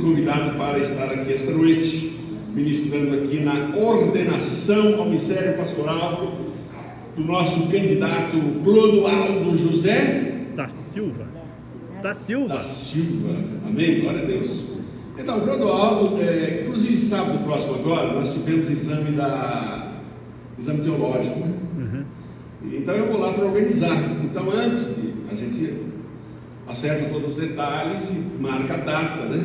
Convidado para estar aqui esta noite, ministrando aqui na ordenação ao ministério pastoral do nosso candidato Clodoaldo José da Silva. Amém, glória a Deus. Então, Clodoaldo, inclusive sábado próximo agora, nós tivemos exame teológico, né? Então eu vou lá para organizar. Então antes, a gente acerta todos os detalhes e marca a data, né,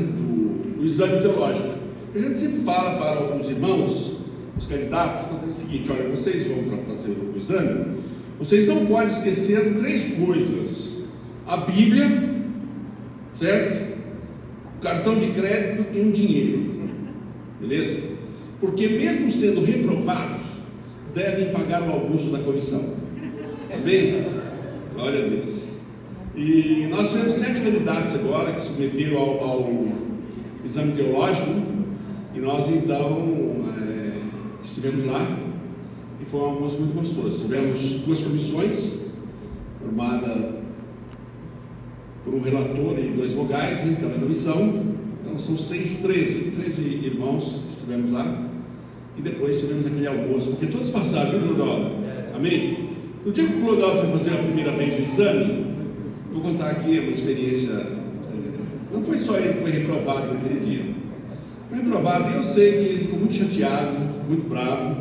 do exame teológico. A gente sempre fala para os irmãos, os candidatos, fazendo o seguinte: olha, vocês vão para fazer o exame, vocês não podem esquecer 3 coisas: a Bíblia, certo? O cartão de crédito e um dinheiro, beleza? Porque mesmo sendo reprovados, devem pagar o almoço da comissão. Amém? Glória a Deus. E nós tivemos 7 candidatos agora que se submeteram ao exame teológico, e nós então estivemos lá e foi um almoço muito gostoso. Tivemos 2 comissões formadas por um relator e 2 vogais, né, cada comissão. Então são 13 irmãos que estivemos lá, e depois tivemos aquele almoço, porque todos passaram, viu, Clodoaldo? Amém? No dia que o Clodoaldo foi fazer a primeira vez o exame, vou contar aqui uma experiência. Não foi só ele que foi reprovado naquele dia. Foi reprovado, e eu sei que ele ficou muito chateado, muito bravo.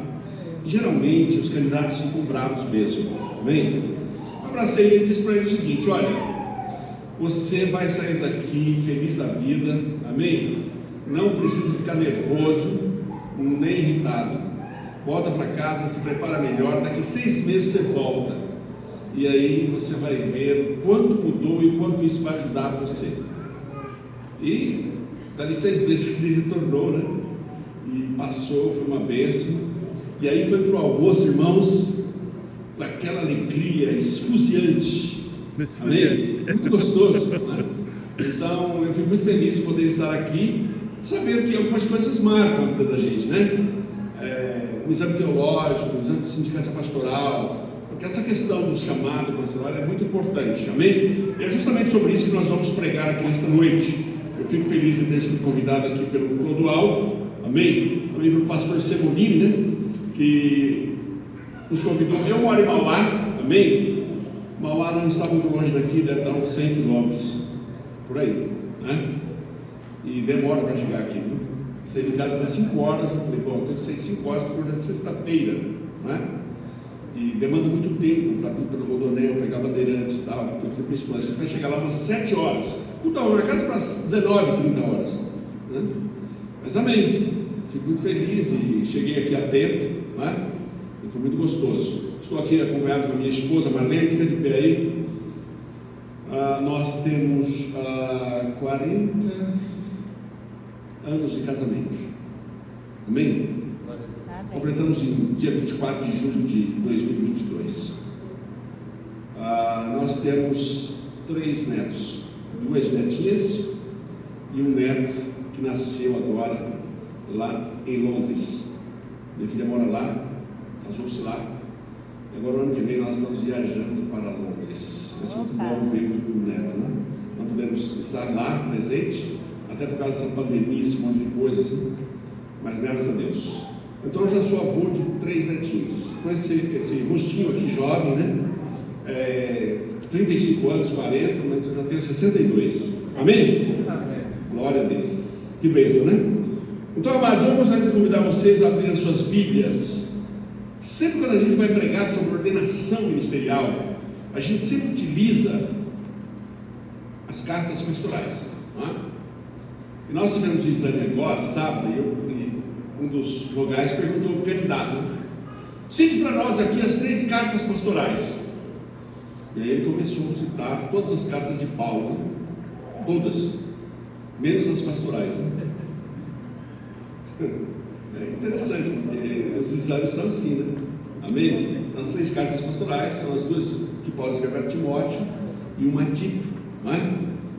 Geralmente os candidatos ficam bravos mesmo. Amém? Eu abracei ele e disse para ele o seguinte: olha, você vai sair daqui feliz da vida. Amém? Não precisa ficar nervoso nem irritado. Volta para casa, se prepara melhor. Daqui 6 meses você volta, e aí você vai ver o quanto mudou e quanto isso vai ajudar você. E dali 6 meses ele retornou, né? E passou, foi uma bênção. E aí foi para o almoço, irmãos, com aquela alegria esfuziante. Amém? Muito gostoso, né? Então eu fico muito feliz de poder estar aqui, saber que algumas coisas marcam a vida da gente, né? O exame teológico, o exame de sindicância pastoral, porque essa questão do chamado pastoral é muito importante, amém? E é justamente sobre isso que nós vamos pregar aqui nesta noite. Eu fico feliz de ter sido convidado aqui pelo Clodoaldo, amém? Também pelo pastor Semonino, né, que nos convidou. Eu moro em Mauá, amém? Mauá não está muito longe daqui, deve dar uns 100 quilômetros, por aí, né? E demora para chegar aqui, viu? Saí de casa das 5 horas, eu falei, bom, eu tenho que sair 5 horas porque hoje é sexta-feira, né? E demanda muito tempo para tudo pelo rodoanel, pegar bandeirantes e tal. Então eu falei para a esposa: a gente vai chegar lá umas 7 horas. Então, marcado para as 19h30, né? Mas amém, fico muito feliz e cheguei aqui a tempo, né? E foi muito gostoso. Estou aqui acompanhado com a minha esposa Marlene, fica de pé aí. Nós temos 40 anos de casamento, amém? Completamos em dia 24 de julho de 2022. Nós temos 3 netos, 2 netinhas e um neto que nasceu agora lá em Londres. Minha filha mora lá, casou-se lá, e agora o ano que vem nós estamos viajando para Londres. Vai ser muito bom ver o neto, né? Não podemos estar lá presente, até por causa dessa pandemia, esse monte de coisas, né? Mas graças a Deus. Então eu já sou avô de 3 netinhos, com esse rostinho aqui jovem, né? 35 anos, 40, mas eu já tenho 62. Amém? Amém. Glória a Deus. Que bênção, né? Então, amados, eu gostaria de convidar vocês a abrir as suas Bíblias. Sempre quando a gente vai pregar sobre ordenação ministerial, a gente sempre utiliza as cartas pastorais, não é? E nós tivemos um exame agora, sábado, e um dos vogais perguntou para o candidato: cite para nós aqui as 3 cartas pastorais. E aí ele começou a citar todas as cartas de Paulo, todas, menos as pastorais, né? É interessante, porque os exames são assim, né? Amém? As 3 cartas pastorais são as 2 que Paulo escreveu a Timóteo e uma a Tito, não é?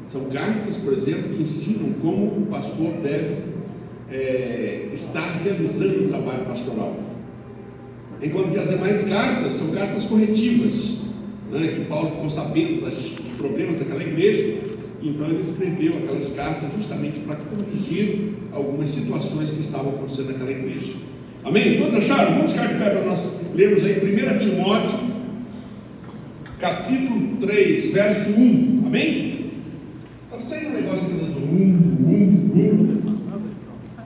São cartas, por exemplo, que ensinam como o pastor deve estar realizando o trabalho pastoral. Enquanto que as demais cartas são cartas corretivas, né, que Paulo ficou sabendo dos problemas daquela igreja, Então ele escreveu aquelas cartas justamente para corrigir algumas situações que estavam acontecendo naquela igreja. Amém? Todos acharam? Vamos ficar de pé para nós lermos aí 1 Timóteo, capítulo 3, verso 1. Amém? Estava saindo um negócio aqui dando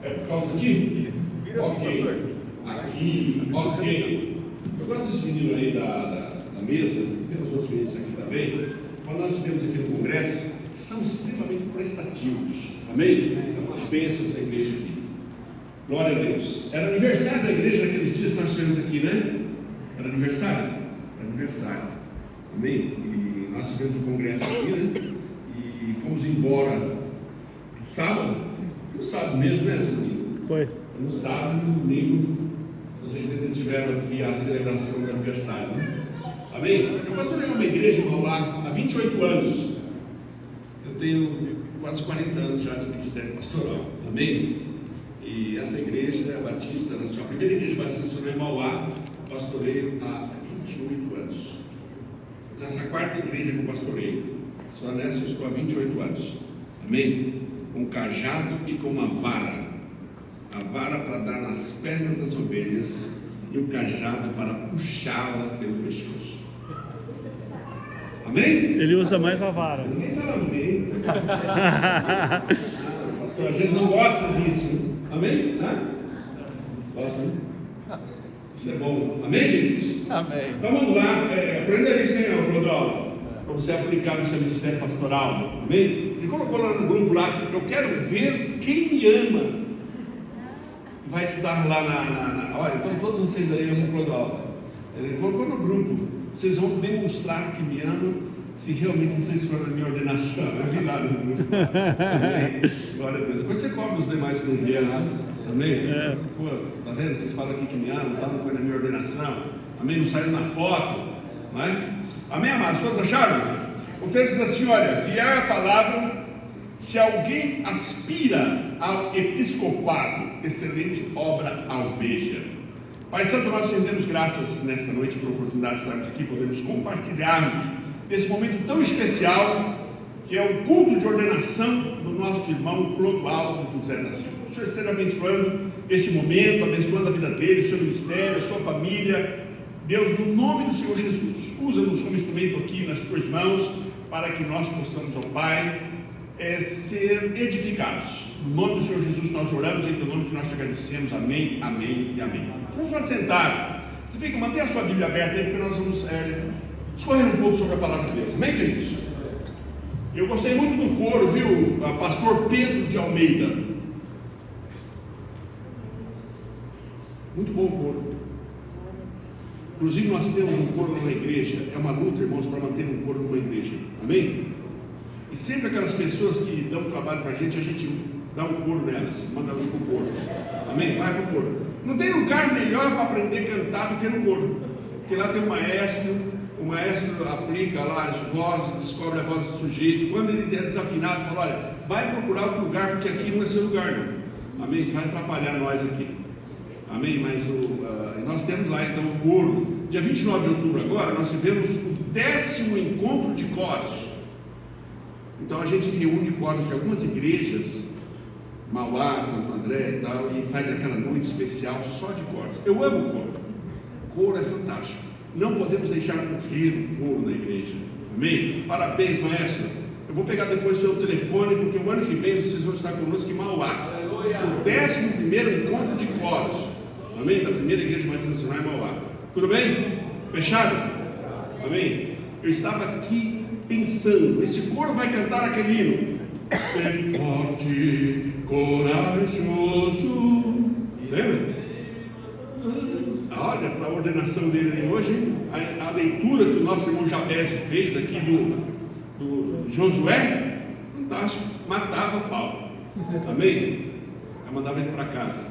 É por causa daqui? Isso. Ok. Aqui, ok. Eu gosto desse menino aí da mesa, temos outros meninos aqui também. Quando nós estivemos aqui no congresso, são extremamente prestativos. Amém? É uma bênção essa igreja aqui. Glória a Deus. Era aniversário da igreja naqueles dias que nós tivemos aqui, né? Era aniversário? Era aniversário. Amém? E nós tivemos um congresso aqui, né? E fomos embora no sábado. No sábado mesmo, né, Silvio? Foi. No sábado, no domingo, vocês ainda tiveram aqui a celebração do aniversário, né? Amém? Eu pastorei uma igreja em Mauá há 28 anos. Eu tenho quase 40 anos já de ministério pastoral. Amém? E essa igreja é batista, a primeira igreja batista em Mauá, pastorei há 28 anos. Então, essa quarta igreja que eu pastorei, só nessa eu estou há 28 anos. Amém? Com um cajado e com uma vara. A vara para dar nas pernas das ovelhas e o cajado para puxá-la pelo pescoço. Amém? Ele usa mais a vara. Ninguém fala amém. Pastor, a gente não gosta disso. Amém? Gosta, né? Isso é bom. Amém, queridos? Amém. Então vamos lá. Aprenda isso, hein, Rodolfo? Para você aplicar no seu ministério pastoral. Amém? Ele colocou lá no grupo lá. Eu quero ver quem me ama. Vai estar lá olha, então todos vocês aí amam o Clodaldo. Ele colocou no grupo. Vocês vão demonstrar que me amam se realmente vocês forem na minha ordenação. Eu vi lá no grupo. Amém? Glória a Deus. Depois você cobra os demais que não vieram lá. Amém? Pô, tá vendo? Vocês falam aqui que me amam, tá? Não foi na minha ordenação. Amém? Não saiu na foto. Não é? Amém, amados? Todos acharam? O texto diz assim: olha, fiel é a palavra. Se alguém aspira ao episcopado, excelente obra almeja. Pai Santo, nós rendemos graças nesta noite pela oportunidade de estarmos aqui, podemos compartilharmos esse momento tão especial, que é o culto de ordenação do nosso irmão Clodoaldo José da Silva. O Senhor esteja abençoando este momento, abençoando a vida dele, o seu ministério, a sua família. Deus, no nome do Senhor Jesus, usa-nos como instrumento aqui nas tuas mãos, para que nós possamos, ó Pai, ser edificados. No nome do Senhor Jesus nós oramos, em teu nome que nós te agradecemos. Amém, amém e amém. Você pode sentar. Você fica, mantenha a sua Bíblia aberta aí, porque nós vamos discorrer um pouco sobre a palavra de Deus. Amém, queridos? Eu gostei muito do coro, viu? Pastor Pedro de Almeida. Muito bom o coro. Inclusive nós temos um coro numa igreja. É uma luta, irmãos, para manter um coro numa igreja. Amém? E sempre aquelas pessoas que dão trabalho para a gente dá um coro nelas, manda elas para o coro. Amém? Vai para o coro. Não tem lugar melhor para aprender a cantar do que no coro. Porque lá tem o maestro aplica lá as vozes, descobre a voz do sujeito. Quando ele é desafinado, fala: olha, vai procurar outro lugar, porque aqui não é seu lugar, não. Amém? Você vai atrapalhar nós aqui. Amém? Mas nós temos lá então o coro. Dia 29 de outubro agora, nós tivemos o 10º encontro de coros. Então a gente reúne coros de algumas igrejas, Mauá, Santo André e tal, e faz aquela noite especial só de coros. Eu amo o coro. Coro é fantástico. Não podemos deixar morrer o coro na igreja. Amém? Parabéns, maestro. Eu vou pegar depois o seu telefone, porque o ano que vem vocês vão estar conosco em Mauá. O 11º encontro de coros. Amém? Da primeira igreja batista nacional em Mauá. Tudo bem? Fechado? Amém? Eu estava aqui pensando, esse coro vai cantar aquele hino. Ser forte, corajoso. Lembra? Olha para a ordenação dele aí hoje, a leitura que o nosso irmão Jabez fez aqui do Josué, fantástico, matava Paulo. Amém? Aí mandava ele para casa.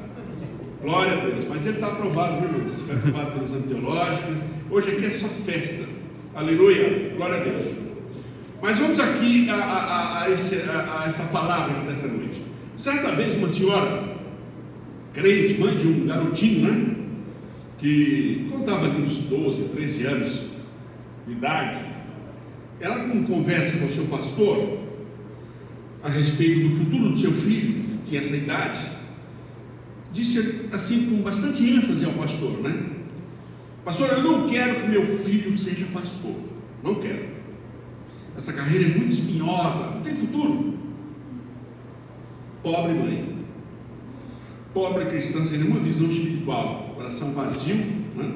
Glória a Deus, mas ele está aprovado, viu, irmãos? Foi aprovado pelo exame teológico. Hoje aqui é só festa. Aleluia, glória a Deus. Mas vamos aqui a essa palavra aqui nessa noite. Certa vez uma senhora crente, mãe de um garotinho, né? Que contava ali uns 12, 13 anos de idade. Ela, com conversa com o seu pastor, a respeito do futuro do seu filho, que tinha essa idade, disse assim com bastante ênfase ao pastor, né? Pastor, eu não quero que meu filho seja pastor, não quero. Essa carreira é muito espinhosa, não tem futuro. Pobre mãe, pobre cristã sem nenhuma visão espiritual, coração vazio, né,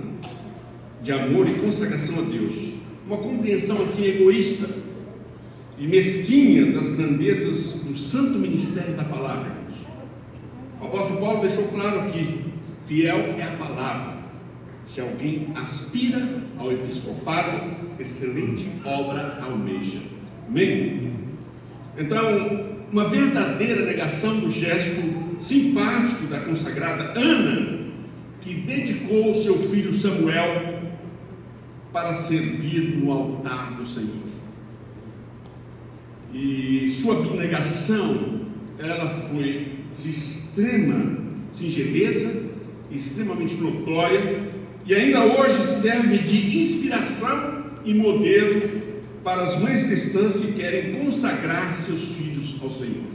de amor e consagração a Deus, uma compreensão assim egoísta e mesquinha das grandezas do santo ministério da palavra. O apóstolo Paulo deixou claro aqui: fiel é a palavra. Se alguém aspira ao episcopado, excelente obra almeja. Amém? Então, uma verdadeira negação do gesto simpático da consagrada Ana, que dedicou o seu filho Samuel para servir no altar do Senhor. E sua abnegação, ela foi de extrema singeleza, extremamente notória, e ainda hoje serve de inspiração e modelo para as mães cristãs que querem consagrar seus filhos ao Senhor,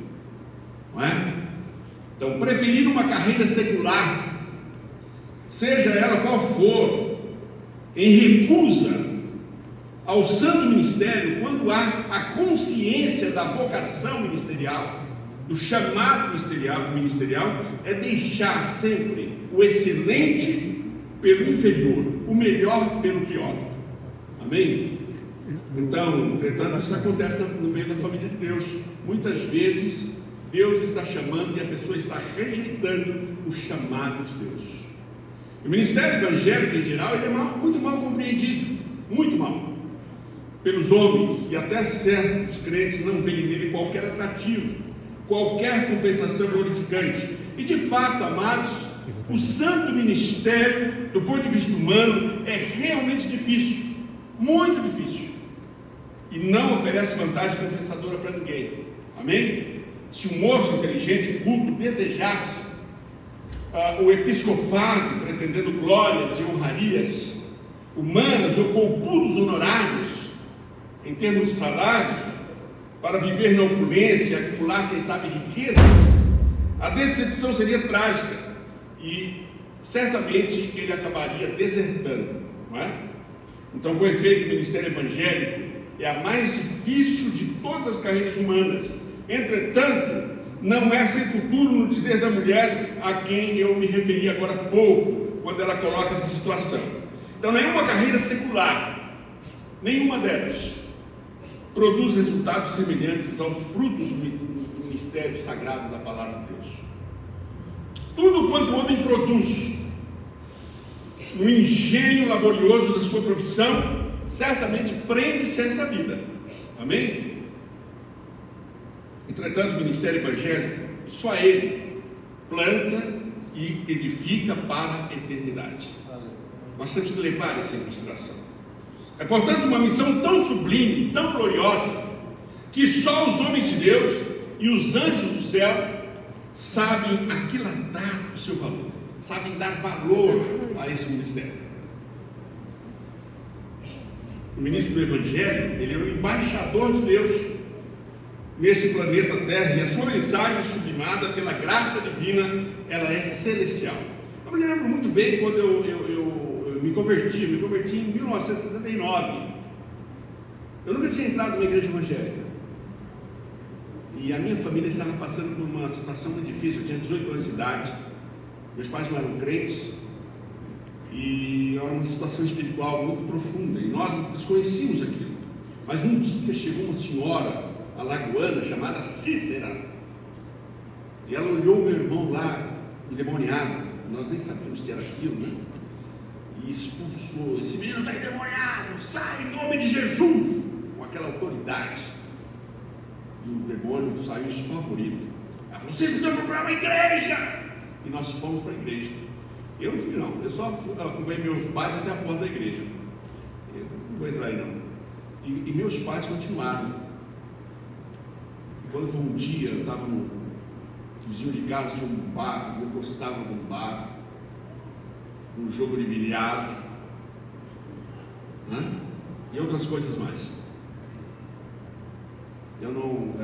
não é? Então, preferir uma carreira secular, seja ela qual for, em recusa ao santo ministério, quando há a consciência da vocação ministerial, do chamado ministerial, é deixar sempre o excelente pelo inferior, o melhor pelo pior. Amém? Então, entretanto, isso acontece no meio da família de Deus. Muitas vezes Deus está chamando e a pessoa está rejeitando o chamado de Deus. O ministério evangélico em geral, ele é muito mal compreendido, muito mal, pelos homens, e até certos crentes não veem nele qualquer atrativo, qualquer compensação glorificante. E de fato, amados, o santo ministério, do ponto de vista humano, é realmente difícil, muito difícil, e não oferece vantagem compensadora para ninguém. Amém? Se um moço inteligente, culto, desejasse o episcopado, pretendendo glórias e honrarias humanas ou poupudos honorários em termos de salários, para viver na opulência, acumular, quem sabe, riquezas, a decepção seria trágica e certamente ele acabaria desertando, não é? Então, com efeito, o ministério evangélico é a mais difícil de todas as carreiras humanas. Entretanto, não é sem futuro, no dizer da mulher a quem eu me referi agora há pouco, quando ela coloca essa situação. Então, nenhuma carreira secular, nenhuma delas, produz resultados semelhantes aos frutos do ministério sagrado da palavra de Deus. Tudo quanto o homem produz no engenho laborioso da sua profissão, certamente prende-se a esta vida. Amém? Entretanto, o ministério evangélico, só ele planta e edifica para a eternidade. Nós temos que levar isso em consideração. É, portanto, uma missão tão sublime, tão gloriosa, que só os homens de Deus e os anjos do céu sabem aquilatar o seu valor, sabem dar valor a esse ministério. O ministro do Evangelho, ele é o embaixador de Deus neste planeta Terra, e a sua mensagem sublimada pela graça divina, ela é celestial. Eu me lembro muito bem quando eu me converti em 1979. Eu nunca tinha entrado numa igreja evangélica, e a minha família estava passando por uma situação muito difícil. Eu tinha 18 anos de idade, meus pais não eram crentes, e era uma situação espiritual muito profunda, e nós desconhecíamos aquilo. Mas um dia chegou uma senhora alagoana chamada Cícera, e ela olhou o meu irmão lá, endemoniado, nós nem sabíamos que era aquilo, né? E expulsou: esse menino está endemoniado, sai em nome de Jesus, com aquela autoridade. E o demônio saiu espavorido. Ela falou: vocês precisam procurar uma igreja. E nós fomos para a igreja. Eu não fui, não, eu só acompanhei meus pais até a porta da igreja. Eu não vou entrar aí, não. E meus pais continuaram. Quando foi um dia, eu estava no vizinho de casa, tinha um bar, eu gostava de um bar, um jogo de bilhar, né? E outras coisas mais. Eu não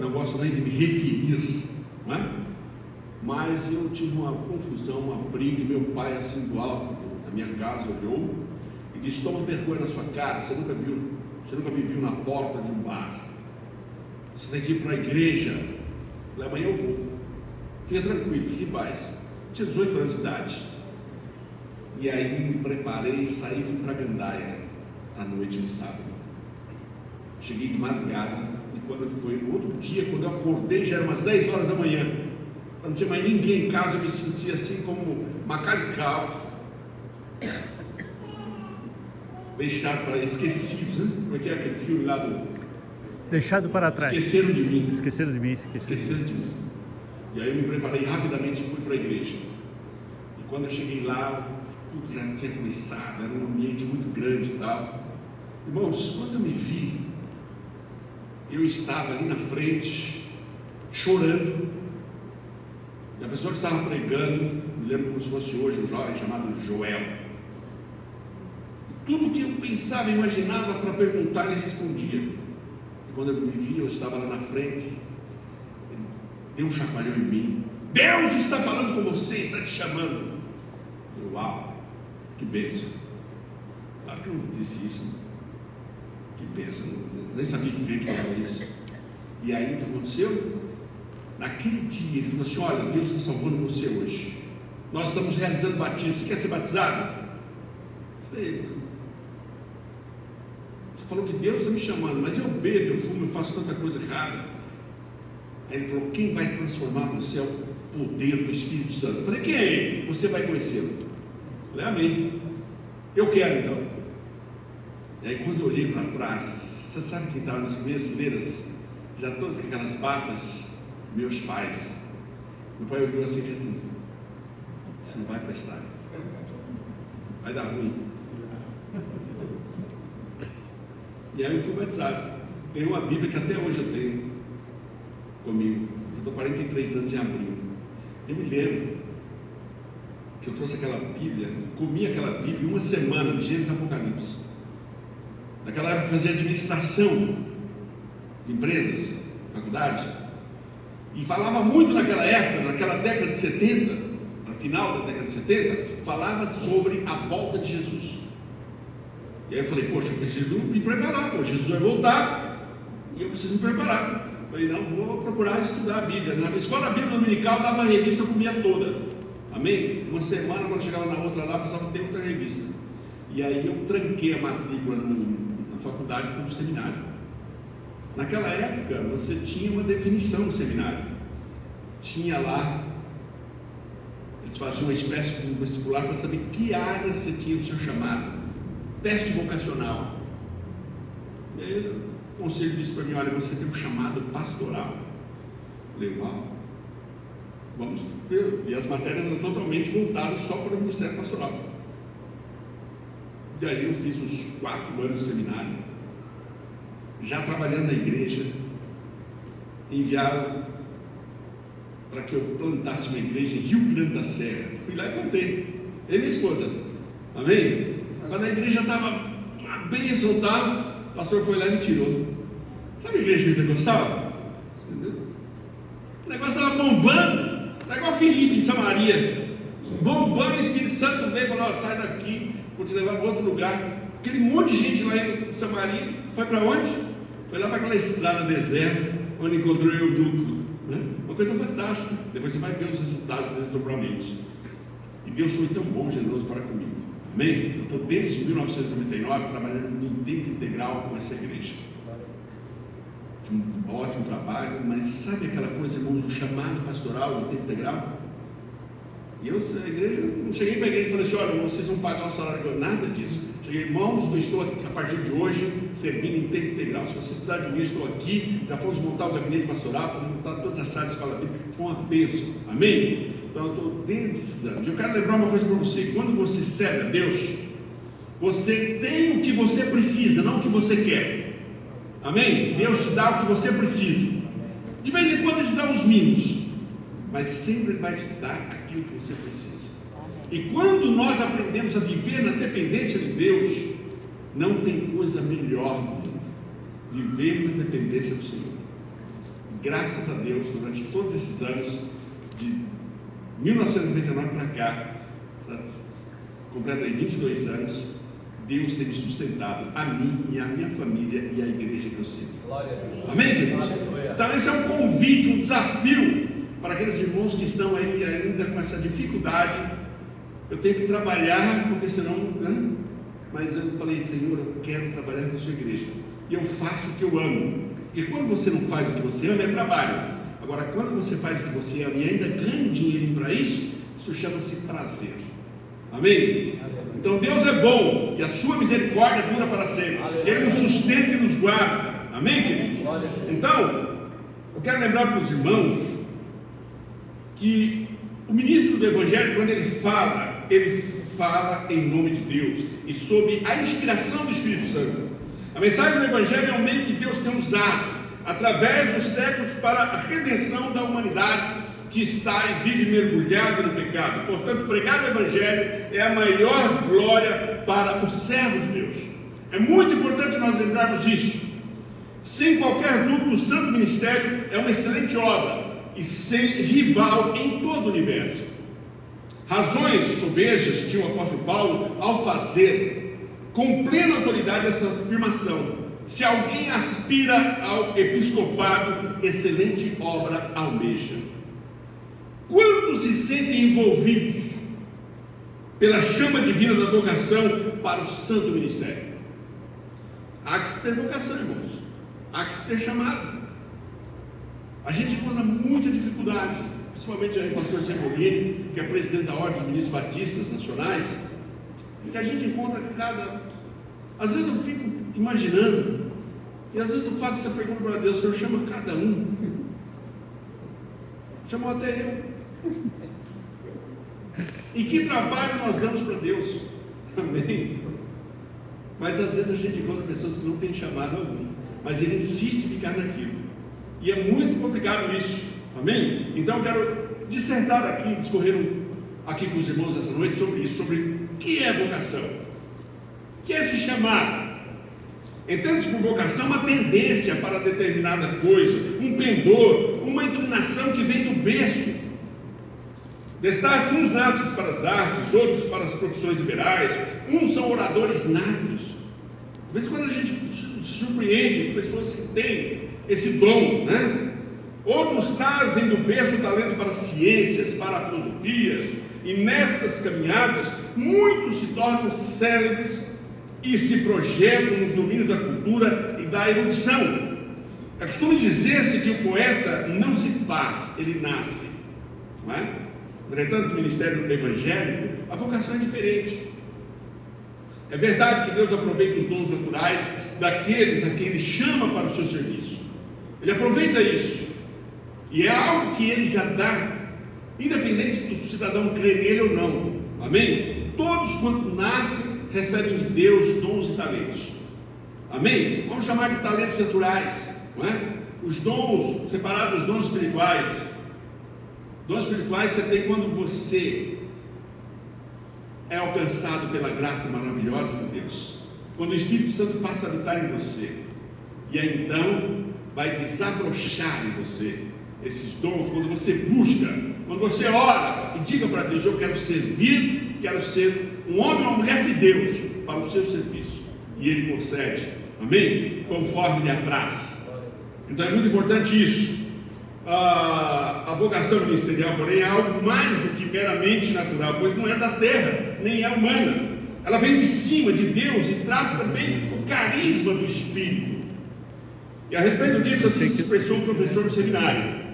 não gosto nem de me referir, não é? Mas eu tive uma confusão, uma briga, e meu pai, assim do alto na minha casa, olhou e disse: toma vergonha na sua cara, você nunca me viu na porta de um bar, você tem que ir para a igreja. Eu falei: amanhã eu vou, fica tranquilo, fique em paz. Tinha 18 anos de idade. E aí me preparei, saí e fui para Gandaia à noite no sábado. Cheguei de madrugada, e quando foi no outro dia, quando eu acordei, já eram umas 10 horas da manhã. Não tinha mais ninguém em casa, eu me sentia assim como Macarical, deixado para esquecidos, né? Como é que é aquele filme lá do... Deixado para trás. Esqueceram de mim. Esqueceram de mim. Esqueceram de mim. E aí eu me preparei rapidamente e fui para a igreja. E quando eu cheguei lá, tudo já tinha começado, era um ambiente muito grande e tal. Irmãos, quando eu me vi, eu estava ali na frente, chorando. E a pessoa que estava pregando, me lembro como se fosse hoje, um jovem chamado Joel. E tudo que eu pensava, imaginava para perguntar, ele respondia. E quando eu me vi, eu estava lá na frente, ele deu um chacoalhão em mim: Deus está falando com você, está te chamando. Eu: uau, que bênção. Claro que eu não disse isso. Que bênção, nem sabia que crente falava isso. E aí o que aconteceu? Naquele dia ele falou assim: olha, Deus está salvando você hoje, nós estamos realizando batismo, você quer ser batizado? Eu falei: você falou que Deus está me chamando, mas eu bebo, eu fumo, eu faço tanta coisa errada. Aí ele falou: quem vai transformar você é o poder do Espírito Santo. Eu falei: quem é ele? Você vai conhecê-lo. Eu falei: amém, eu quero então. E aí quando eu olhei para trás, você sabe quem estava nas primeiras fileiras? Já todas aquelas batas, meus pais. Meu pai olhou assim e disse assim: você não vai prestar, vai dar ruim. E aí eu fui batizado. Ganhei uma Bíblia que até hoje eu tenho comigo. Eu estou 43 anos em abril. Eu me lembro que eu trouxe aquela Bíblia, comi aquela Bíblia uma semana de Gênesis e Apocalipse. Naquela época eu fazia administração de empresas, faculdade, e falava muito naquela época, naquela década de 70, no final da década de 70, falava sobre a volta de Jesus. E aí eu falei: poxa, eu preciso me preparar, poxa, Jesus vai voltar e eu preciso me preparar. Eu falei: não, vou procurar estudar a Bíblia. Na escola bíblica dominical dava a revista, eu comia toda, amém? Uma semana, quando chegava na outra lá, precisava ter outra revista. E aí eu tranquei a matrícula na faculdade e fui para o seminário. Naquela época você tinha uma definição no seminário, tinha lá, eles faziam uma espécie de um vestibular para saber que área você tinha o seu chamado, teste vocacional. E aí o conselho disse para mim: olha, você tem um chamado pastoral. Eu falei: uau, vamos ver. E as matérias eram totalmente voltadas só para o ministério pastoral. E aí eu fiz uns 4 anos de seminário, já trabalhando na igreja. Enviaram para que eu plantasse uma igreja em Rio Grande da Serra. Fui lá e plantei, eu e minha esposa, amém? Quando a igreja estava uma bênção, o pastor foi lá e me tirou. Sabe a igreja pentecostal? Entendeu? O negócio estava bombando, era igual Filipe em Samaria, bombando. O Espírito Santo veio e falou: sai daqui, vou te levar para outro lugar. Aquele monte de gente lá em Samaria foi para onde? Foi lá para aquela estrada deserta, onde encontrou o eunuco, né? Uma coisa fantástica. Depois você vai ver os resultados dos desdobramentos. E Deus foi tão bom, generoso para comigo, amém? Eu estou desde 1999 trabalhando em tempo integral com essa igreja. De um ótimo trabalho, mas sabe aquela coisa, irmãos, do chamado pastoral de tempo integral? E eu, a igreja, não cheguei para a igreja e falei assim: olha, vocês vão pagar o salário que eu, nada disso. Cheguei: irmãos, eu estou aqui, a partir de hoje servindo em tempo integral. Se vocês precisarem de mim, eu estou aqui. Já fomos montar o gabinete pastoral, fomos montar todas as salas da escola bíblica. Foi uma bênção, amém? Então eu estou desde esses anos. Eu quero lembrar uma coisa para você: quando você serve a Deus, você tem o que você precisa, não o que você quer, amém? Deus te dá o que você precisa. De vez em quando Ele te dá uns mimos, mas sempre vai te dar aquilo que você precisa. E quando nós aprendemos a viver na dependência de Deus, não tem coisa melhor do mundo. Viver na dependência do Senhor. graças a Deus, durante todos esses anos, de 1999 para cá, completei 22 anos, Deus tem me sustentado, a mim e a minha família e a igreja que eu sirvo. Amém, queridos? Então esse é um convite, um desafio para aqueles irmãos que estão aí ainda com essa dificuldade. Eu tenho que trabalhar, porque senão, né? Mas eu falei, Senhor, eu quero trabalhar na sua igreja, e eu faço o que eu amo, porque quando você não faz o que você ama, é trabalho. Agora, quando você faz o que você ama e ainda ganha dinheiro para isso chama-se prazer. Amém? Então Deus é bom, e a sua misericórdia dura para sempre. Ele nos sustenta e nos guarda. Amém, queridos? Então, eu quero lembrar para os irmãos que o ministro do Evangelho, quando ele fala em nome de Deus e sob a inspiração do Espírito Santo. A mensagem do Evangelho é um meio que Deus tem usado através dos séculos para a redenção da humanidade que está e vive mergulhada no pecado. Portanto, pregar o Evangelho é a maior glória para o servo de Deus. É muito importante nós lembrarmos isso. Sem qualquer dúvida, o santo ministério é uma excelente obra e sem rival em todo o universo. Razões sobejas tinha o apóstolo Paulo ao fazer com plena autoridade essa afirmação: se alguém aspira ao episcopado, excelente obra almeja. Quantos se sentem envolvidos pela chama divina da vocação para o santo ministério? Há que se ter vocação, irmãos, há que se ter chamado. A gente encontra muita dificuldade, principalmente aí o pastor Cemolini, que é presidente da Ordem dos Ministros Batistas Nacionais, em que a gente encontra às vezes eu fico imaginando, e às vezes eu faço essa pergunta para Deus: o Senhor chama cada um, chamou até eu. E que trabalho nós damos para Deus? Amém? Mas às vezes a gente encontra pessoas que não têm chamado algum, mas ele insiste em ficar naquilo, e é muito complicado isso. Amém? Então eu quero dissertar aqui, discorrer aqui com os irmãos essa noite sobre isso, sobre o que é vocação, o que é esse chamado. Entende-se por vocação uma tendência para determinada coisa, um pendor, uma inclinação que vem do berço. Destaque: uns nascem para as artes, outros para as profissões liberais, uns são oradores natos. Às vezes quando a gente se surpreende com pessoas que têm esse dom, né? Outros trazem do berço o talento para ciências, para filosofias, e nestas caminhadas muitos se tornam célebres e se projetam nos domínios da cultura e da erudição. É costume dizer-se que o poeta não se faz, ele nasce, não é? Entretanto, no ministério evangélico, a vocação é diferente. É verdade que Deus aproveita os dons naturais daqueles a quem Ele chama para o seu serviço. Ele aproveita isso, e é algo que Ele já dá, independente do cidadão crer nele ou não. Amém? Todos quanto nascem recebem de Deus dons e talentos. Amém? Vamos chamar de talentos naturais, não é? Os dons, separados dos dons espirituais. Dons espirituais você tem quando você é alcançado pela graça maravilhosa de Deus, quando o Espírito Santo passa a habitar em você, e aí então vai desabrochar em você esses dons, quando você busca, quando você ora e diga para Deus: eu quero servir, quero ser um homem ou uma mulher de Deus para o seu serviço, e Ele concede, amém? Conforme lhe apraz. Então é muito importante isso. A vocação ministerial, porém, é algo mais do que meramente natural, pois não é da terra, nem é humana. Ela vem de cima, de Deus, e traz também o carisma do Espírito. E a respeito disso, assim se expressou um professor do seminário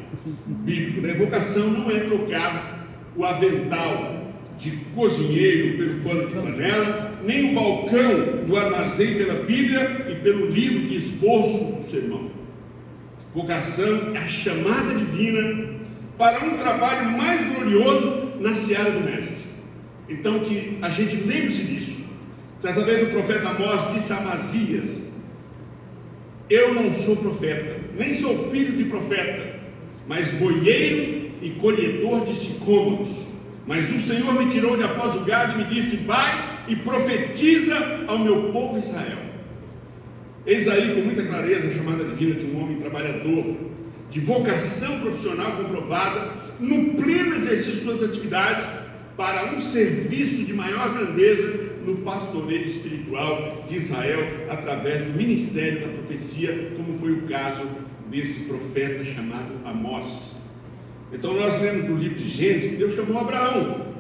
bíblico, né? Vocação não é trocar o avental de cozinheiro pelo pano de flanela, nem o balcão do armazém pela Bíblia e pelo livro de esboço do sermão. Vocação é a chamada divina para um trabalho mais glorioso na seara do Mestre. Então que a gente lembre-se disso. Certa vez o profeta Amós disse a Amazias: eu não sou profeta, nem sou filho de profeta, mas boieiro e colhedor de sicômoros. Mas o Senhor me tirou de após o gado e me disse: vai e profetiza ao meu povo Israel. Eis aí com muita clareza a chamada divina de um homem trabalhador, de vocação profissional comprovada, no pleno exercício de suas atividades, para um serviço de maior grandeza no pastoreio espiritual de Israel, através do ministério da profecia, como foi o caso desse profeta chamado Amós. Então nós lemos no livro de Gênesis que Deus chamou Abraão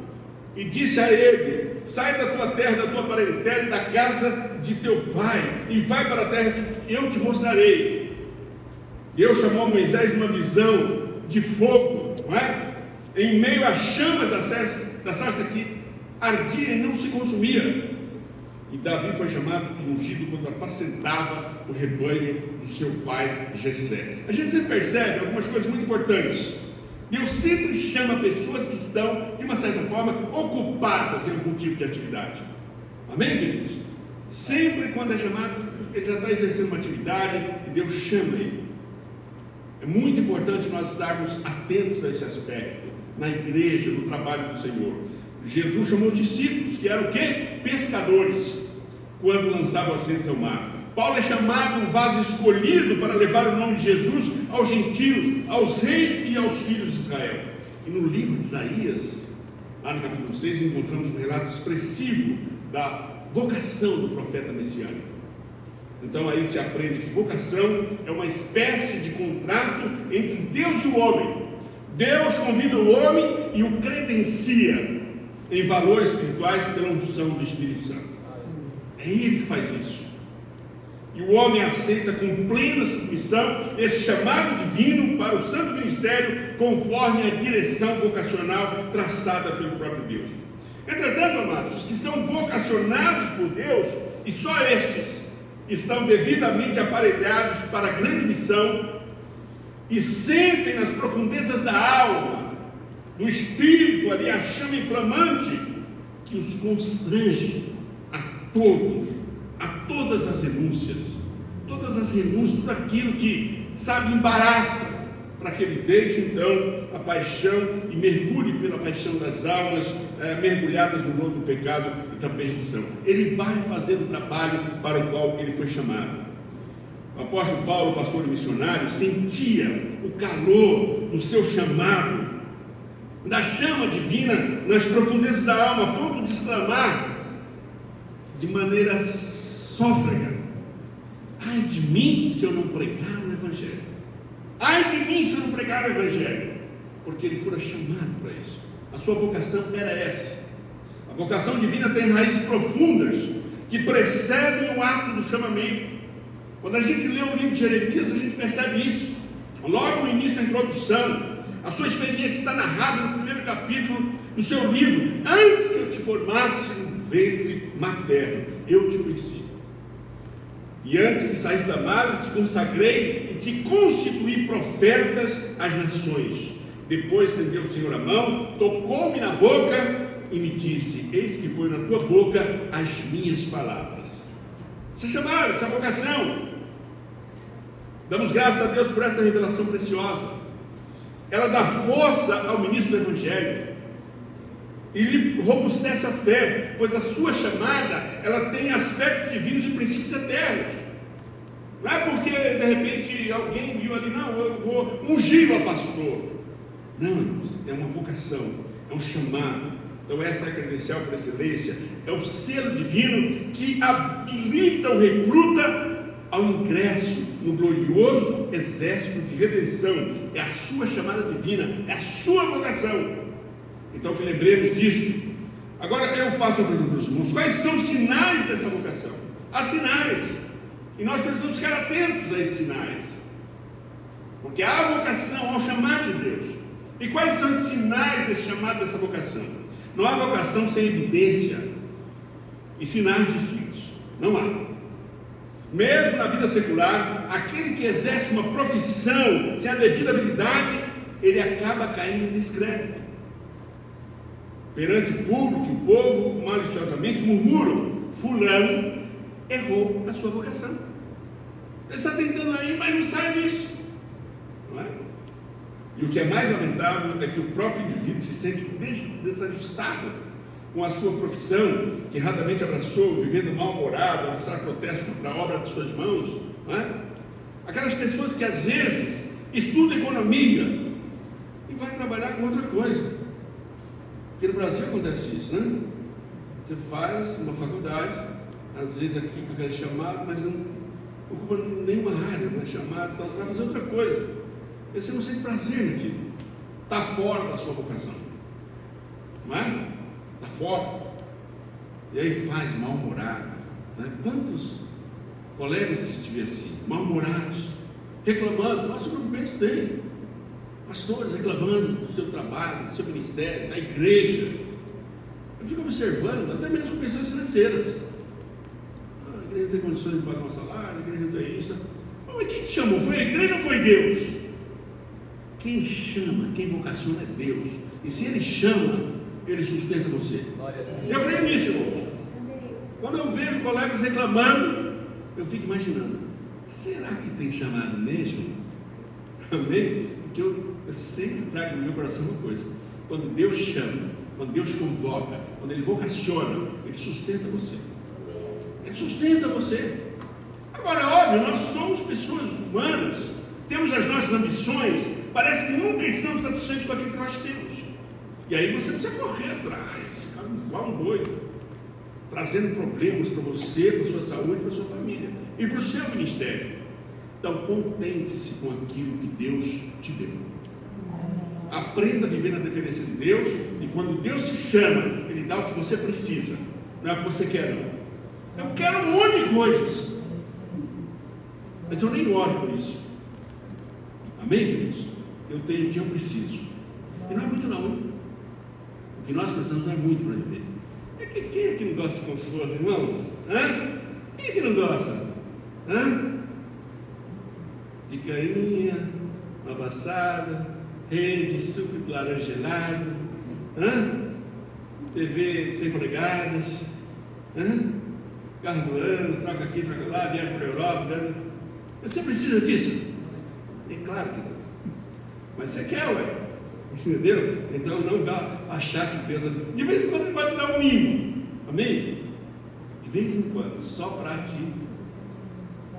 e disse a ele: sai da tua terra, da tua parentela e da casa de teu pai, e vai para a terra que eu te mostrarei. Deus chamou Moisés numa visão de fogo, não é? Em meio às chamas da sarça que ardia e não se consumia. E Davi foi chamado e ungido quando apacentava o rebanho do seu pai Jessé. A gente sempre percebe algumas coisas muito importantes. Deus sempre chama pessoas que estão, de uma certa forma, ocupadas em algum tipo de atividade. Amém, queridos? Sempre quando é chamado, ele já está exercendo uma atividade e Deus chama ele. É muito importante nós estarmos atentos a esse aspecto, na igreja, no trabalho do Senhor. Jesus chamou os discípulos, que eram o quê? Pescadores, quando lançavam as redes ao mar. Paulo é chamado um vaso escolhido para levar o nome de Jesus aos gentios, aos reis e aos filhos de Israel. E no livro de Isaías, lá no capítulo 6, encontramos um relato expressivo da vocação do profeta messiânico. Então aí se aprende que vocação é uma espécie de contrato entre Deus e o homem. Deus convida o homem e o credencia em valores espirituais pela unção do Espírito Santo. É Ele que faz isso. E o homem aceita com plena submissão esse chamado divino para o santo ministério, conforme a direção vocacional traçada pelo próprio Deus. Entretanto, amados, os que são vocacionados por Deus, e só estes estão devidamente aparelhados para a grande missão, e sentem nas profundezas da alma, do espírito ali, a chama inflamante que os constrange a todas as renúncias, tudo aquilo que, sabe, embaraça, para que ele deixe então a paixão e mergulhe pela paixão das almas, mergulhadas no lodo do pecado e da perdição. Ele vai fazer o trabalho para o qual ele foi chamado. O apóstolo Paulo, pastor e missionário, sentia o calor do seu chamado, da chama divina nas profundezas da alma, a ponto de exclamar de maneira sôfrega: ai de mim se eu não pregar o Evangelho, ai de mim se eu não pregar o Evangelho, porque ele fora chamado para isso. A sua vocação era essa. A vocação divina tem raízes profundas que precedem o ato do chamamento. Quando a gente lê o livro de Jeremias, a gente percebe isso. Logo no início da introdução, a sua experiência está narrada no primeiro capítulo do seu livro. Antes que eu te formasse no ventre materno, eu te conheci. E antes que saísse da madre, te consagrei e te constituí profetas às nações. Depois estendeu o Senhor a mão, tocou-me na boca e me disse: eis que põe na tua boca as minhas palavras. Você chamaram, essa vocação. Damos graças a Deus por essa revelação preciosa. Ela dá força ao ministro do Evangelho e lhe robustece a fé, pois a sua chamada, ela tem aspectos divinos e princípios eternos. Não é porque de repente alguém viu ali: não, eu vou ungir o pastor. Não, é uma vocação, é um chamado. Então essa é a credencial por excelência, é o selo divino que habilita o recruta ao ingresso no glorioso exército de redenção. É a sua chamada divina, é a sua vocação. Então que lembremos disso. Agora eu faço a pergunta para os irmãos: quais são os sinais dessa vocação? Há sinais, e nós precisamos ficar atentos a esses sinais, porque há vocação, há o chamado de Deus. E quais são os sinais desse chamado, dessa vocação? Não há vocação sem evidência e sinais distintos. Não há. Mesmo na vida secular, aquele que exerce uma profissão sem a devida habilidade, ele acaba caindo em descrédito. Perante o público, o povo maliciosamente murmuram: fulano errou a sua vocação. Ele está tentando aí, mas não sai disso. Não é? E o que é mais lamentável é que o próprio indivíduo se sente desajustado com a sua profissão, que erradamente abraçou, vivendo mal-humorado, a lançar protestos contra a obra de suas mãos. Não é? Aquelas pessoas que às vezes estuda economia e vai trabalhar com outra coisa. Porque no Brasil acontece isso, né? Você faz uma faculdade, às vezes aqui com aquele chamado, mas não ocupa nenhuma área, não é chamado, então você vai fazer outra coisa. E você não sente prazer naquilo, está fora da sua vocação, não é? Está fora. E aí faz mal-humorado, né? Quantos colegas a gente vê assim, mal-humorados, reclamando? Nosso grupo mesmo tem pastores reclamando do seu trabalho, do seu ministério, da igreja. Eu fico observando, até mesmo com questões financeiras. A igreja não tem condições de pagar um salário, a igreja não tem isso. Mas quem te chamou? Foi a igreja ou foi Deus? Quem chama, quem vocaciona é Deus. E se Ele chama, Ele sustenta você. Eu creio nisso, irmãos. Quando eu vejo colegas reclamando, eu fico imaginando, será que tem chamado mesmo? Amém? Porque eu sempre trago no meu coração uma coisa: quando Deus chama, quando Deus convoca, quando Ele vocaciona, Ele sustenta você. Ele sustenta você. Agora, é óbvio, nós somos pessoas humanas, temos as nossas ambições, parece que nunca estamos satisfeitos com aquilo que nós temos. E aí você precisa correr atrás, ficar igual um doido, trazendo problemas para você, para a sua saúde, para a sua família e para o seu ministério. Então, contente-se com aquilo que Deus te deu. Aprenda a viver na dependência de Deus, e quando Deus te chama, Ele dá o que você precisa, não é o que você quer, não. Eu quero um monte de coisas, mas eu nem oro por isso. Amém, queridos? Eu tenho o que eu preciso, e não é muito não, hein? O que nós precisamos não é muito para viver. Quem é que não gosta de conforto, irmãos? Hã? Quem é que não gosta? Hã? Picanha, uma passada, rede, suco de laranja gelado, TV 100 polegadas, carro do ano, troca aqui, troca lá, viagem para a Europa. Você precisa disso? É claro que não. Mas você quer, ué? Entendeu? Então não vá achar que Deus... De vez em quando Ele pode te dar um mimo. Amém? De vez em quando, só para te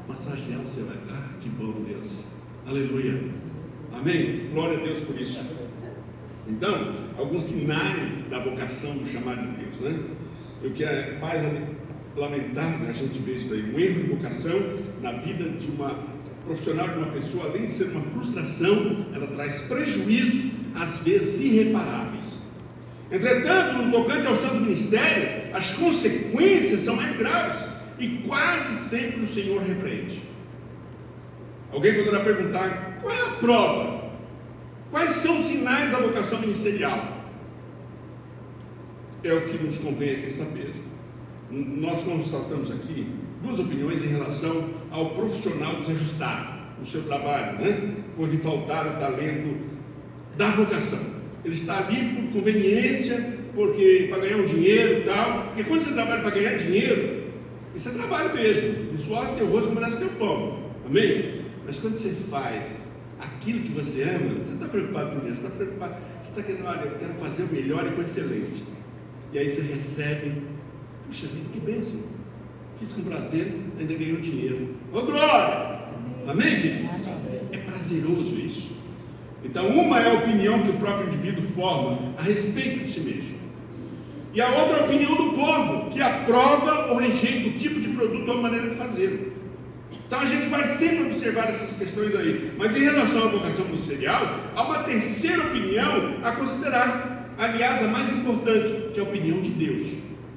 massagear o seu... Ah, que bom, Deus. Aleluia. Amém? Glória a Deus por isso. Então, alguns sinais da vocação, do chamado de Deus, né? O que é mais lamentável a gente ver isso aí, um erro de vocação na vida de uma profissional, de uma pessoa, além de ser uma frustração, ela traz prejuízo, às vezes irreparáveis. Entretanto, no tocante ao santo ministério, as consequências são mais graves e quase sempre o Senhor repreende. Alguém poderá perguntar: qual é a prova? Quais são os sinais da vocação ministerial? É o que nos convém aqui saber. Nós constatamos aqui duas opiniões em relação ao profissional desajustado no seu trabalho, né? Por lhe faltar o talento da vocação. Ele está ali por conveniência, porque para ganhar um dinheiro e tal. Porque quando você trabalha para ganhar dinheiro, isso é trabalho mesmo. Isso suor do teu rosto merece teu pão. Amém? Mas quando você faz aquilo que você ama, você não está preocupado com dinheiro, você está preocupado, você está querendo, olha, eu quero fazer o melhor e com excelência. E aí você recebe, puxa vida, que bênção, fiz com prazer, ainda ganhou dinheiro. Ô glória! Amém, queridos? É prazeroso isso. Então, uma é a opinião que o próprio indivíduo forma a respeito de si mesmo, e a outra é a opinião do povo, que aprova ou rejeita o tipo de produto ou a maneira de fazer. Então a gente vai sempre observar essas questões aí. Mas em relação à vocação ministerial, há uma terceira opinião a considerar. Aliás, a mais importante, que é a opinião de Deus.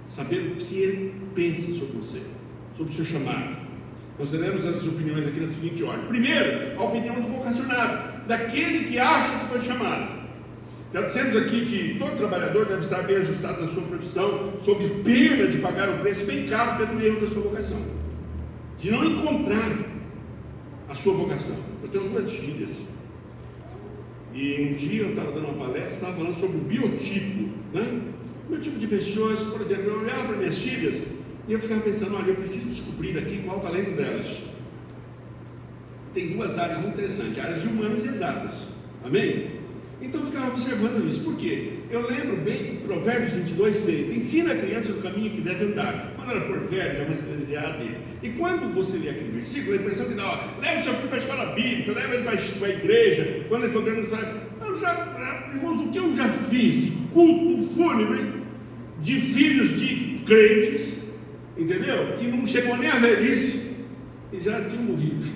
Saber o que Ele pensa sobre você, sobre o seu chamado. Consideramos essas opiniões aqui na seguinte ordem. Primeiro, a opinião do vocacionado, daquele que acha que foi chamado. Já dissemos aqui que todo trabalhador deve estar bem ajustado na sua profissão, sob pena de pagar um preço bem caro pelo erro da sua vocação, de não encontrar a sua vocação. Eu tenho 2 filhas, e um dia eu estava dando uma palestra, estava falando sobre o biotipo, né? O meu tipo de pessoas, por exemplo, eu olhava para minhas filhas e eu ficava pensando, olha, eu preciso descobrir aqui qual é o talento delas. Tem 2 áreas muito interessantes, áreas de humanas e exatas, amém? Então eu ficava observando isso. Por quê? Eu lembro bem, Provérbios 22:6. Ensina a criança o caminho que deve andar. Quando ela for velha, jamais se desviará dele. E quando você lê aquele versículo, a impressão que dá, leve o seu filho para a escola bíblica, leve ele para a igreja, quando ele for grande, irmãos, o que eu já fiz de culto fúnebre, de filhos de crentes, entendeu? Que não chegou nem a velhice e já tinham morrido.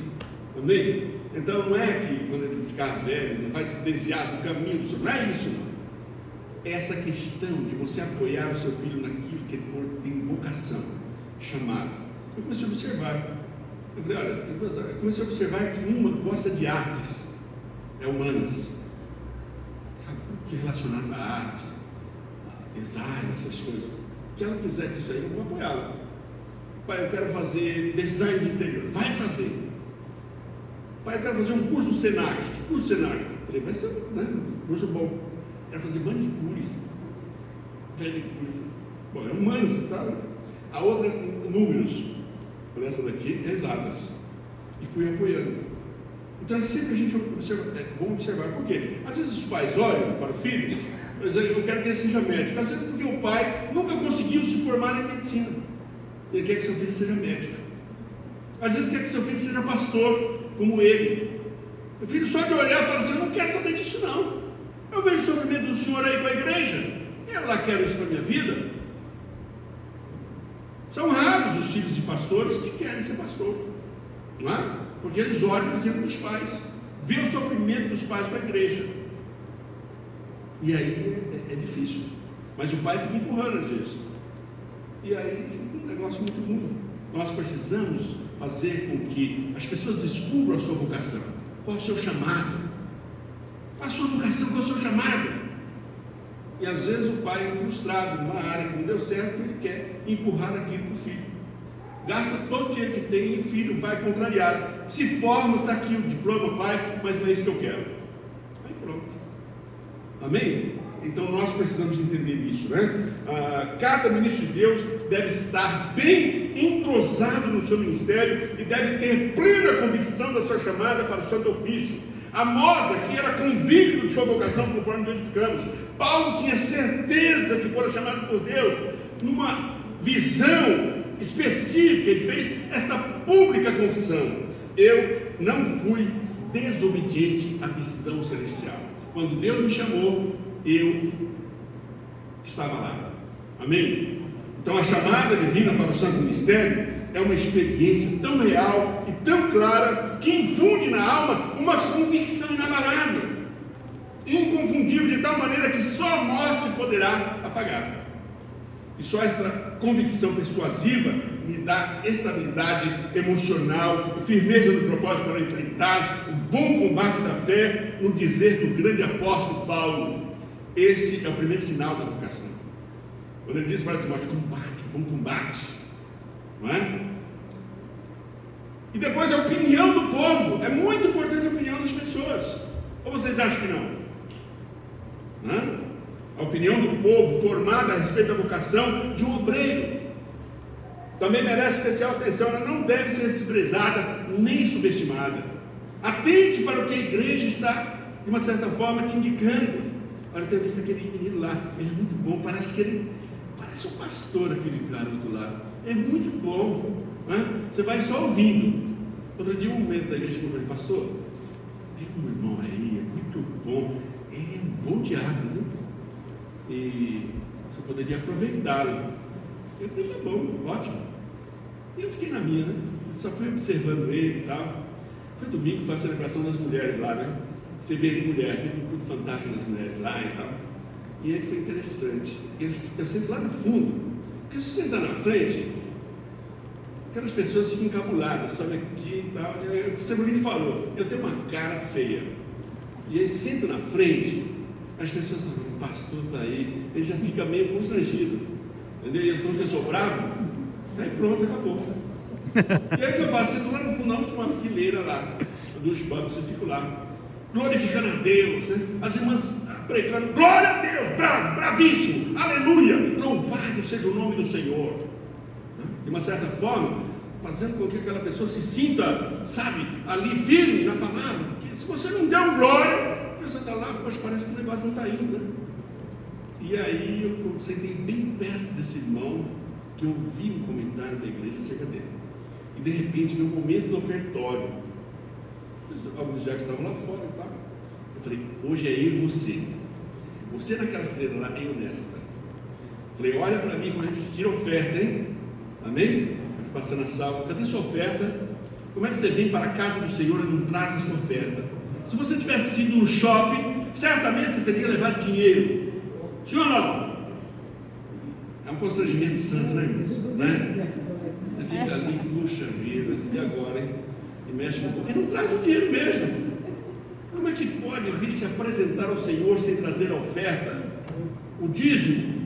Amém? Então não é que quando ele ficar velho, ele vai se desviar do caminho do Senhor. Não é isso, não. É essa questão de você apoiar o seu filho naquilo que ele for em vocação, chamado. Eu comecei a observar. Eu falei, olha, eu comecei a observar que uma gosta de artes, humanas, sabe, que é relacionado à arte, a design, essas coisas. O que ela quiser disso aí, eu vou apoiá-la. Pai, eu quero fazer design de interior. Vai fazer. Pai, eu quero fazer um curso do Senac. Que curso do Senac? Eu falei, vai ser um curso bom. Eu quero fazer manicure. Bom, é humanos, tá? A outra, números. Por essa daqui, exatas. E fui apoiando. Então é sempre a gente observa, é bom observar. Por quê? Às vezes os pais olham para o filho, mas eu quero que ele seja médico. Às vezes porque o pai nunca conseguiu se formar em medicina. Ele quer que seu filho seja médico. Às vezes quer que seu filho seja pastor, como ele. O filho só de olhar fala assim, eu não quero saber disso não. Eu vejo o sofrimento do senhor aí com a igreja. Eu lá quero isso para a minha vida. São raros os filhos de pastores que querem ser pastor. Não é? Porque eles olham o exemplo dos pais. Vê o sofrimento dos pais com a igreja. E aí é difícil. Mas o pai fica empurrando às vezes. E aí fica um negócio muito ruim. Nós precisamos fazer com que as pessoas descubram a sua vocação. Qual é o seu chamado? Qual a sua vocação? Qual é o seu chamado? E às vezes o pai é frustrado numa área que não deu certo, ele quer empurrar aquilo para o filho. Gasta todo o dinheiro que tem e o filho vai contrariado. Se forma, está aqui o diploma, pai, mas não é isso que eu quero. Aí pronto. Amém? Então nós precisamos entender isso, né? Cada ministro de Deus deve estar bem entrosado no seu ministério e deve ter plena convicção da sua chamada para o santo ofício. Amós aqui era convicto de sua vocação, conforme identificamos. Paulo tinha certeza que fora chamado por Deus numa visão específica. Ele fez esta pública confissão: eu não fui desobediente à visão celestial. Quando Deus me chamou, eu estava lá. Amém? Então a chamada divina para o santo ministério é uma experiência tão real e tão clara que infunde na alma uma convicção inabalável, inconfundível, de tal maneira que só a morte poderá apagar. E só essa convicção persuasiva me dá estabilidade emocional, firmeza no propósito para enfrentar o bom combate da fé, no dizer do grande apóstolo Paulo. Este é o primeiro sinal da vocação. Quando ele diz para Timóteo, combate, o bom combate. Não é? E depois a opinião do povo. É muito importante a opinião das pessoas. Ou vocês acham que não? Não é? A opinião do povo formada a respeito da vocação de um obreiro também merece especial atenção. Ela não deve ser desprezada nem subestimada. Atente para o que a igreja está, de uma certa forma, te indicando. Olha, eu tenho visto aquele menino lá, ele é muito bom, parece um pastor, aquele garoto lá. É muito bom, né? Você vai só ouvindo. Outro dia, um momento da igreja, eu falei, pastor, tem um irmão aí, é muito bom, ele é um bom diácono, né? E você poderia aproveitá-lo. Eu falei, tá bom, ótimo. E eu fiquei na minha, né? Só fui observando ele e tal. Foi domingo, foi a celebração das mulheres lá, né? Você vê de mulher, teve um culto fantástico das mulheres lá e tal. E aí foi interessante. Eu sento lá no fundo, porque se você sentar na frente, aquelas pessoas ficam encabuladas, sobe aqui e tal. O Severino falou, eu tenho uma cara feia. E aí senta na frente, as pessoas falam, o pastor está aí, ele já fica meio constrangido. Entendeu? E ele falou que eu sou bravo, aí pronto, acabou. E aí o que eu faço? Sento lá no fundo, tinha uma fileira lá, dos bancos, eu fico lá, glorificando a Deus, né? As irmãs pregando, glória a Deus, bravo, bravíssimo, aleluia, louvado seja o nome do Senhor, né? De uma certa forma, fazendo com que aquela pessoa se sinta, sabe, ali firme na palavra, porque se você não der um glória, pessoa está lá, poxa, parece que o negócio não está indo, né? E aí eu sentei bem perto desse irmão, que eu vi um comentário da igreja acerca dele. E de repente, no momento do ofertório, alguns já estavam lá fora e tal. Eu falei, hoje é eu e você. Você naquela fileira lá é honesta. Eu falei, olha para mim quando eles tiram oferta, hein? Amém? Passando a sala, cadê sua oferta? Como é que você vem para a casa do Senhor e não traz a sua oferta? Se você tivesse sido no shopping, certamente você teria levado dinheiro. Sim ou não? É um constrangimento santo, né, irmãos? Né? Você fica ali, puxa vida, e agora, hein? E mexe no pouco. E não traz o dinheiro mesmo. Como é que pode vir se apresentar ao Senhor sem trazer a oferta? O dízimo?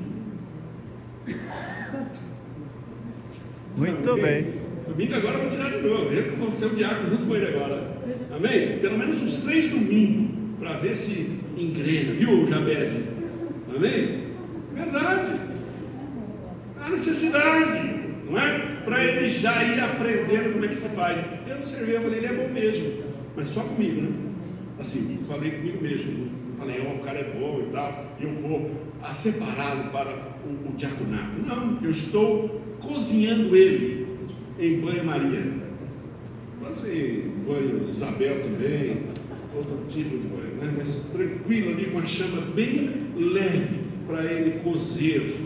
Muito bem. Domingo agora eu vou tirar de novo. Eu vou ser o diácono junto com ele agora. Amém? Pelo menos uns 3 domingos, para ver se engrena, viu, Jabeze? Amém? Verdade. Há necessidade, não é? Para ele já ir aprendendo como é que se faz. Eu observei, eu falei, ele é bom mesmo, mas só comigo, né? Assim, falei comigo mesmo. Falei, o cara é bom e tal, e eu vou separá-lo para o diaconato. Não, eu estou cozinhando ele em banho-maria. Assim, banho Isabel também, outro tipo de banho, né? Mas tranquilo ali, com a chama bem leve, para ele cozer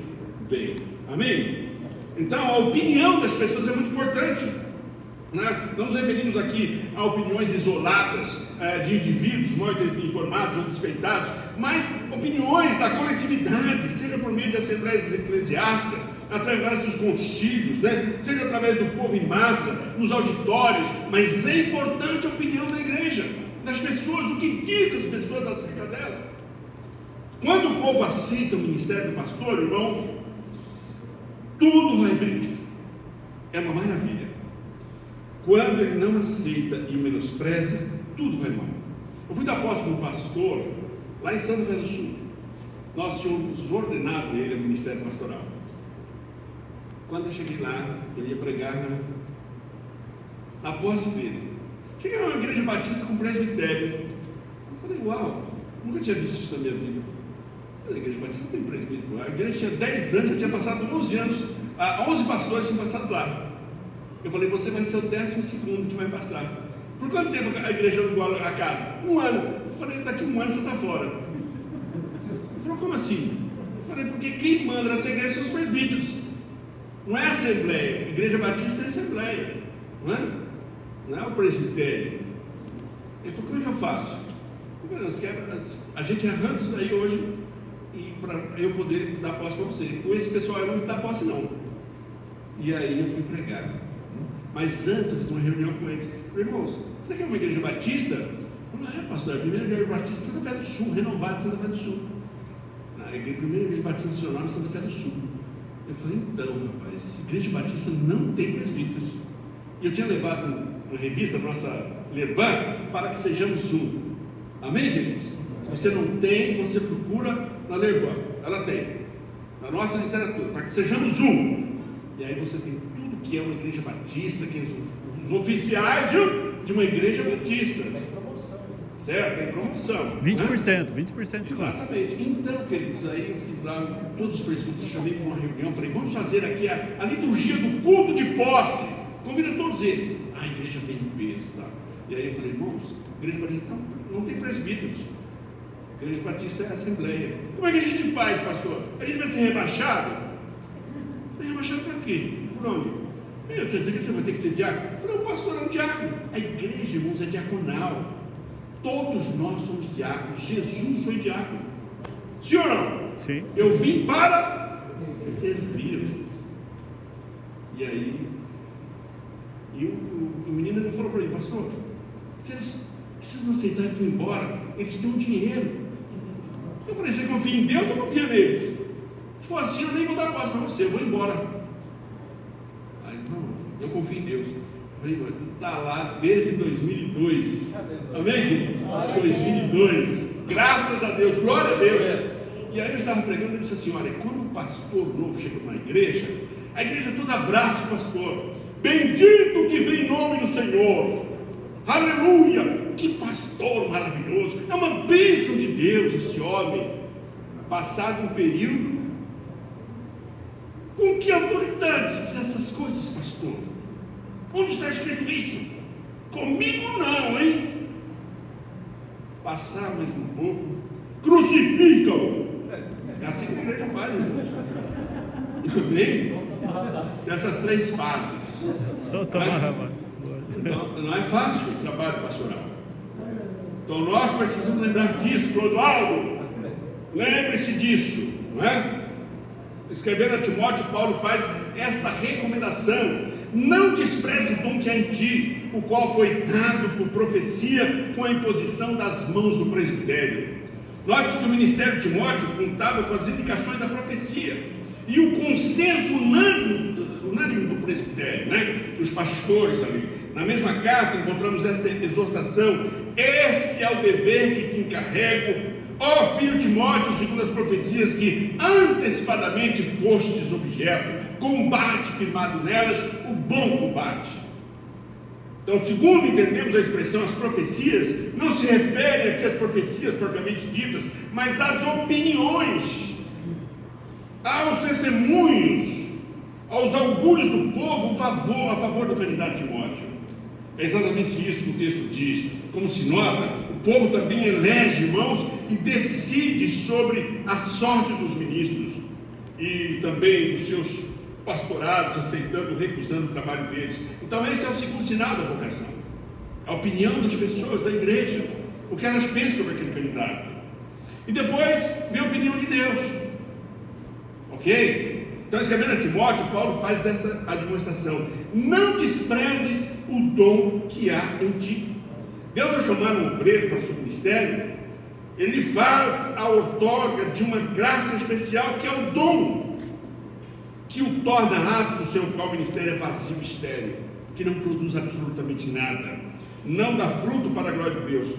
bem. Amém? Então a opinião das pessoas é muito importante, né? Não nos referimos aqui a opiniões isoladas de indivíduos mal informados ou despeitados, mas opiniões da coletividade, seja por meio de assembleias eclesiásticas, através dos concílios, né? Seja através do povo em massa, nos auditórios. Mas é importante a opinião da igreja, das pessoas, o que dizem as pessoas acerca dela. Quando o povo aceita o ministério do pastor, irmãos, tudo vai bem, é uma maravilha. Quando ele não aceita e o menospreza, tudo vai mal. Eu fui dar posse como pastor lá em Santa Fé do Sul. Nós tínhamos ordenado ele ao ministério pastoral. Quando eu cheguei lá, eu ia pregar na posse dele. Cheguei numa igreja batista com presbitério. Eu falei, uau, nunca tinha visto isso na minha vida. A igreja batista não tem presbítero. A igreja tinha 10 anos, já tinha passado 11 anos, 11 pastores tinham passado lá. Eu falei, você vai ser o 12º que vai passar. Por quanto tempo a igreja alugou a casa? 1 ano. Eu falei, daqui 1 ano você está fora. Ele falou, como assim? Eu falei, porque quem manda nessa igreja são os presbíteros. Não é a assembleia. Igreja batista é assembleia, não é? Não é o presbitério. Ele falou, como é que eu faço? Eu falei, a gente arranca isso aí hoje e para eu poder dar posse para você. Com esse pessoal eu não vou dar posse não. E aí eu fui pregar. Mas antes eu fiz uma reunião com eles. Eu falei, irmãos, você quer uma igreja batista? Eu falei, pastor, é a primeira igreja batista de Santa Fé do Sul, renovada de Santa Fé do Sul. A primeira igreja batista nacional de Santa Fé do Sul. Eu falei, então, rapaz, igreja batista não tem presbíteros. E eu tinha levado uma revista nossa Lerban para que sejamos um. Amém, queridos? Se você não tem, você procura na Lerban. Ela tem. Na nossa literatura, para que sejamos um. E aí você tem tudo que é uma igreja batista, que é os oficiais de uma igreja batista. Tem promoção. Certo? Tem promoção. 20%, né? 20% de exatamente. Então, queridos, aí eu fiz lá, todos os presbíteros, eu chamei para uma reunião, falei, vamos fazer aqui a liturgia do culto de posse. Convida todos eles. A igreja vem em peso, tá? E aí eu falei, irmãos, a igreja batista não tem presbíteros. A igreja batista é a assembleia. Como é que a gente faz, pastor? A gente vai ser rebaixado? Vai rebaixado para quê? Por onde? Eu quero dizer que você vai ter que ser diácono. Eu falei, o pastor é um diácono. A igreja, irmãos, é diaconal. Todos nós somos diáconos. Jesus foi diácono. Sim ou não? Sim. Eu vim para servir. E aí, o menino ele falou para mim, pastor, se eles não aceitarem e for embora, eles têm um dinheiro. Eu falei, você confia em Deus ou confia neles? Se for assim, eu nem vou dar posse para você, eu vou embora. Aí, não, eu confio em Deus. Eu falei, mas tu está lá desde 2002. Amém, queridos? 2002. Graças a Deus, glória a Deus. E aí eu estava pregando e disse assim, olha, quando um pastor novo chega numa igreja, a igreja toda abraça o pastor. Bendito que vem em nome do Senhor. Aleluia. que pastor maravilhoso, é uma bênção de Deus esse homem. Passado um período, com que autoridade se diz essas coisas, pastor? Onde está escrito isso? Comigo não, hein? Passar mais um pouco, crucificam. É assim que a igreja faz, irmãos. Amém? Nessas 3 fases. Não é fácil o trabalho pastoral. Então nós precisamos lembrar disso. Clodoaldo, lembre-se disso, não é? Escrevendo a Timóteo, Paulo faz esta recomendação: não despreze o dom que há em ti, o qual foi dado por profecia com a imposição das mãos do presbitério. Note que o ministério de Timóteo contava com as indicações da profecia e o consenso unânime do presbitério, né? Dos pastores ali. Na mesma carta encontramos esta exortação: este é o dever que te encarrego, ó filho Timóteo, segundo as profecias que antecipadamente postes objeto, combate firmado nelas o bom combate. Então, segundo entendemos a expressão as profecias, não se refere aqui às profecias propriamente ditas, mas às opiniões, aos testemunhos, aos augúrios do povo a favor do candidato Timóteo. É exatamente isso que o texto diz. Como se nota, o povo também elege irmãos e decide sobre a sorte dos ministros e também dos seus pastorados, aceitando ou recusando o trabalho deles. Então esse é o segundo sinal da vocação: a opinião das pessoas da igreja, o que elas pensam sobre aquele candidato. E depois vem a opinião de Deus. Ok? Então, escrevendo a Timóteo, Paulo faz essa demonstração: não desprezes o dom que há em ti. Deus vai chamar um obreiro para o seu ministério, ele faz a outorga de uma graça especial, que é o dom, que o torna apto, sem o qual o ministério é vazio e estéril, que não produz absolutamente nada, não dá fruto para a glória de Deus.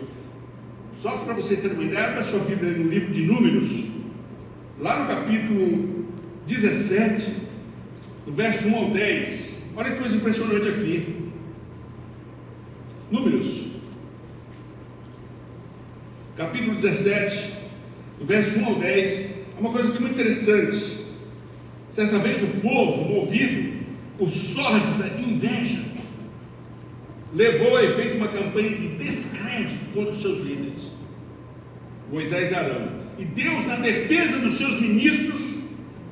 Só para vocês terem uma ideia, abra sua Bíblia no livro de Números, lá no capítulo 17, do verso 1 ao 10. Olha que coisa impressionante aqui. Números, capítulo 17, do verso 1 ao 10. É uma coisa que é muito interessante. Certa vez o povo, movido por sórdida inveja, levou a efeito uma campanha de descrédito contra os seus líderes, Moisés e Arão. E Deus, na defesa dos seus ministros,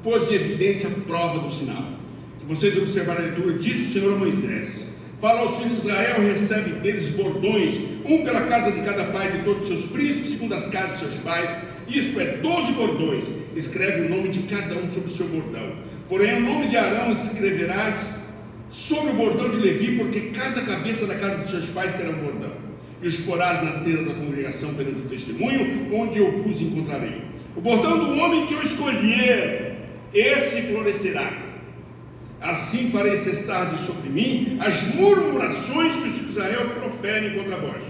pôs em evidência a prova do sinal. Se vocês observarem a leitura, disse o Senhor a Moisés: fala aos filhos de Israel, recebe deles bordões, um pela casa de cada pai de todos os seus príncipes, segundo as casas de seus pais, isto é, 12 bordões. Escreve o nome de cada um sobre o seu bordão. Porém, o nome de Arão escreverás sobre o bordão de Levi, porque cada cabeça da casa de seus pais terá um bordão. E os porás na tenda da congregação perante o testemunho, onde eu vos encontrarei. O bordão do homem que eu escolher, esse florescerá. Assim farei cessar de sobre mim as murmurações que os filhos de Israel proferem contra vós.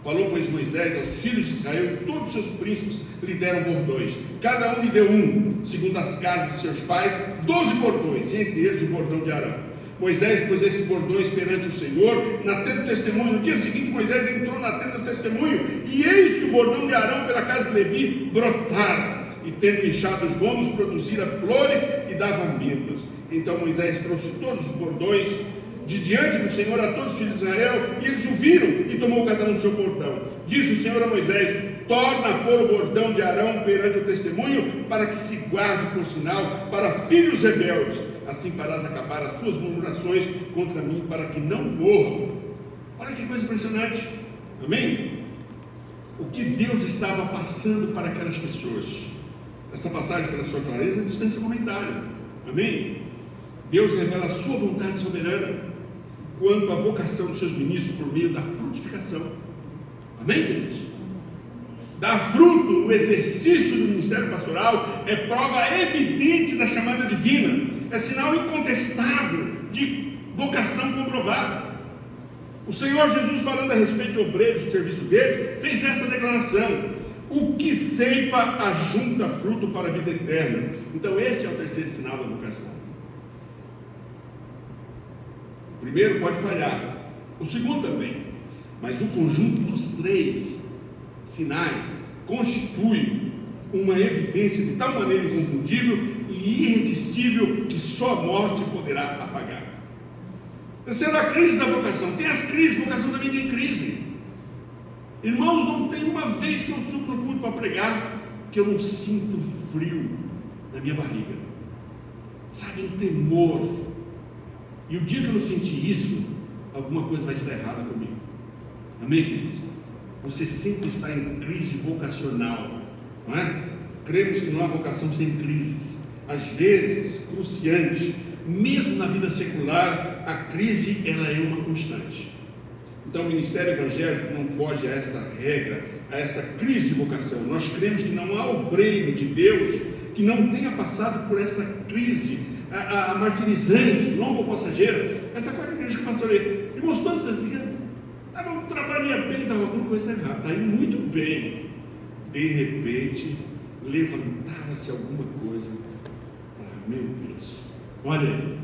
Falou, pois, Moisés aos filhos de Israel, e todos os seus príncipes lhe deram bordões. Cada um lhe deu um, segundo as casas de seus pais, 12 bordões, e entre eles o bordão de Arão. Moisés pôs esses bordões perante o Senhor na tenda do testemunho. No dia seguinte, Moisés entrou na tenda do testemunho, e eis que o bordão de Arão pela casa de Levi brotara, e tendo inchado os gomos, produzira flores e dava amêndoas. Então Moisés trouxe todos os bordões de diante do Senhor a todos os filhos de Israel, e eles o viram, e tomou cada um seu bordão. Disse o Senhor a Moisés: torna a pôr o bordão de Arão perante o testemunho, para que se guarde por sinal para filhos rebeldes. Assim farás acabar as suas murmurações contra mim, para que não morram. Olha que coisa impressionante. Amém? O que Deus estava passando para aquelas pessoas. Esta passagem, pela sua clareza, dispensa comentário. Amém? Deus revela a sua vontade soberana quanto à vocação dos seus ministros por meio da frutificação. Amém, queridos? Dar fruto no exercício do ministério pastoral é prova evidente da chamada divina, é sinal incontestável de vocação comprovada. O Senhor Jesus, falando a respeito de obreiros do serviço deles, fez essa declaração: o que ceifa ajunta fruto para a vida eterna. Então este é o terceiro sinal da vocação. O primeiro pode falhar, o segundo também, Mas o conjunto dos 3 sinais constitui uma evidência de tal maneira inconfundível e irresistível que só a morte poderá apagar. Terceiro, a crise da vocação. Tem as crises, vocação também tem crise. Irmãos, não tem uma vez que eu subo no púlpito para pregar que eu não sinto frio na minha barriga, sabe, um temor. E o dia que eu não sentir isso, alguma coisa vai estar errada comigo. Amém, queridos? Você sempre está em crise vocacional, não é? Cremos que não há vocação sem crises, às vezes cruciante. Mesmo na vida secular, a crise ela é uma constante. Então o ministério evangélico não foge a esta regra, a essa crise de vocação. Nós cremos que não há obreiro de Deus que não tenha passado por essa crise, a martirizante, longo passageiro. Essa quarta igreja que eu pastorei, irmãos, todos assim, não trabalha bem, estava alguma coisa errada, está indo muito bem. De repente, levantava-se alguma coisa. Meu Deus, olha aí.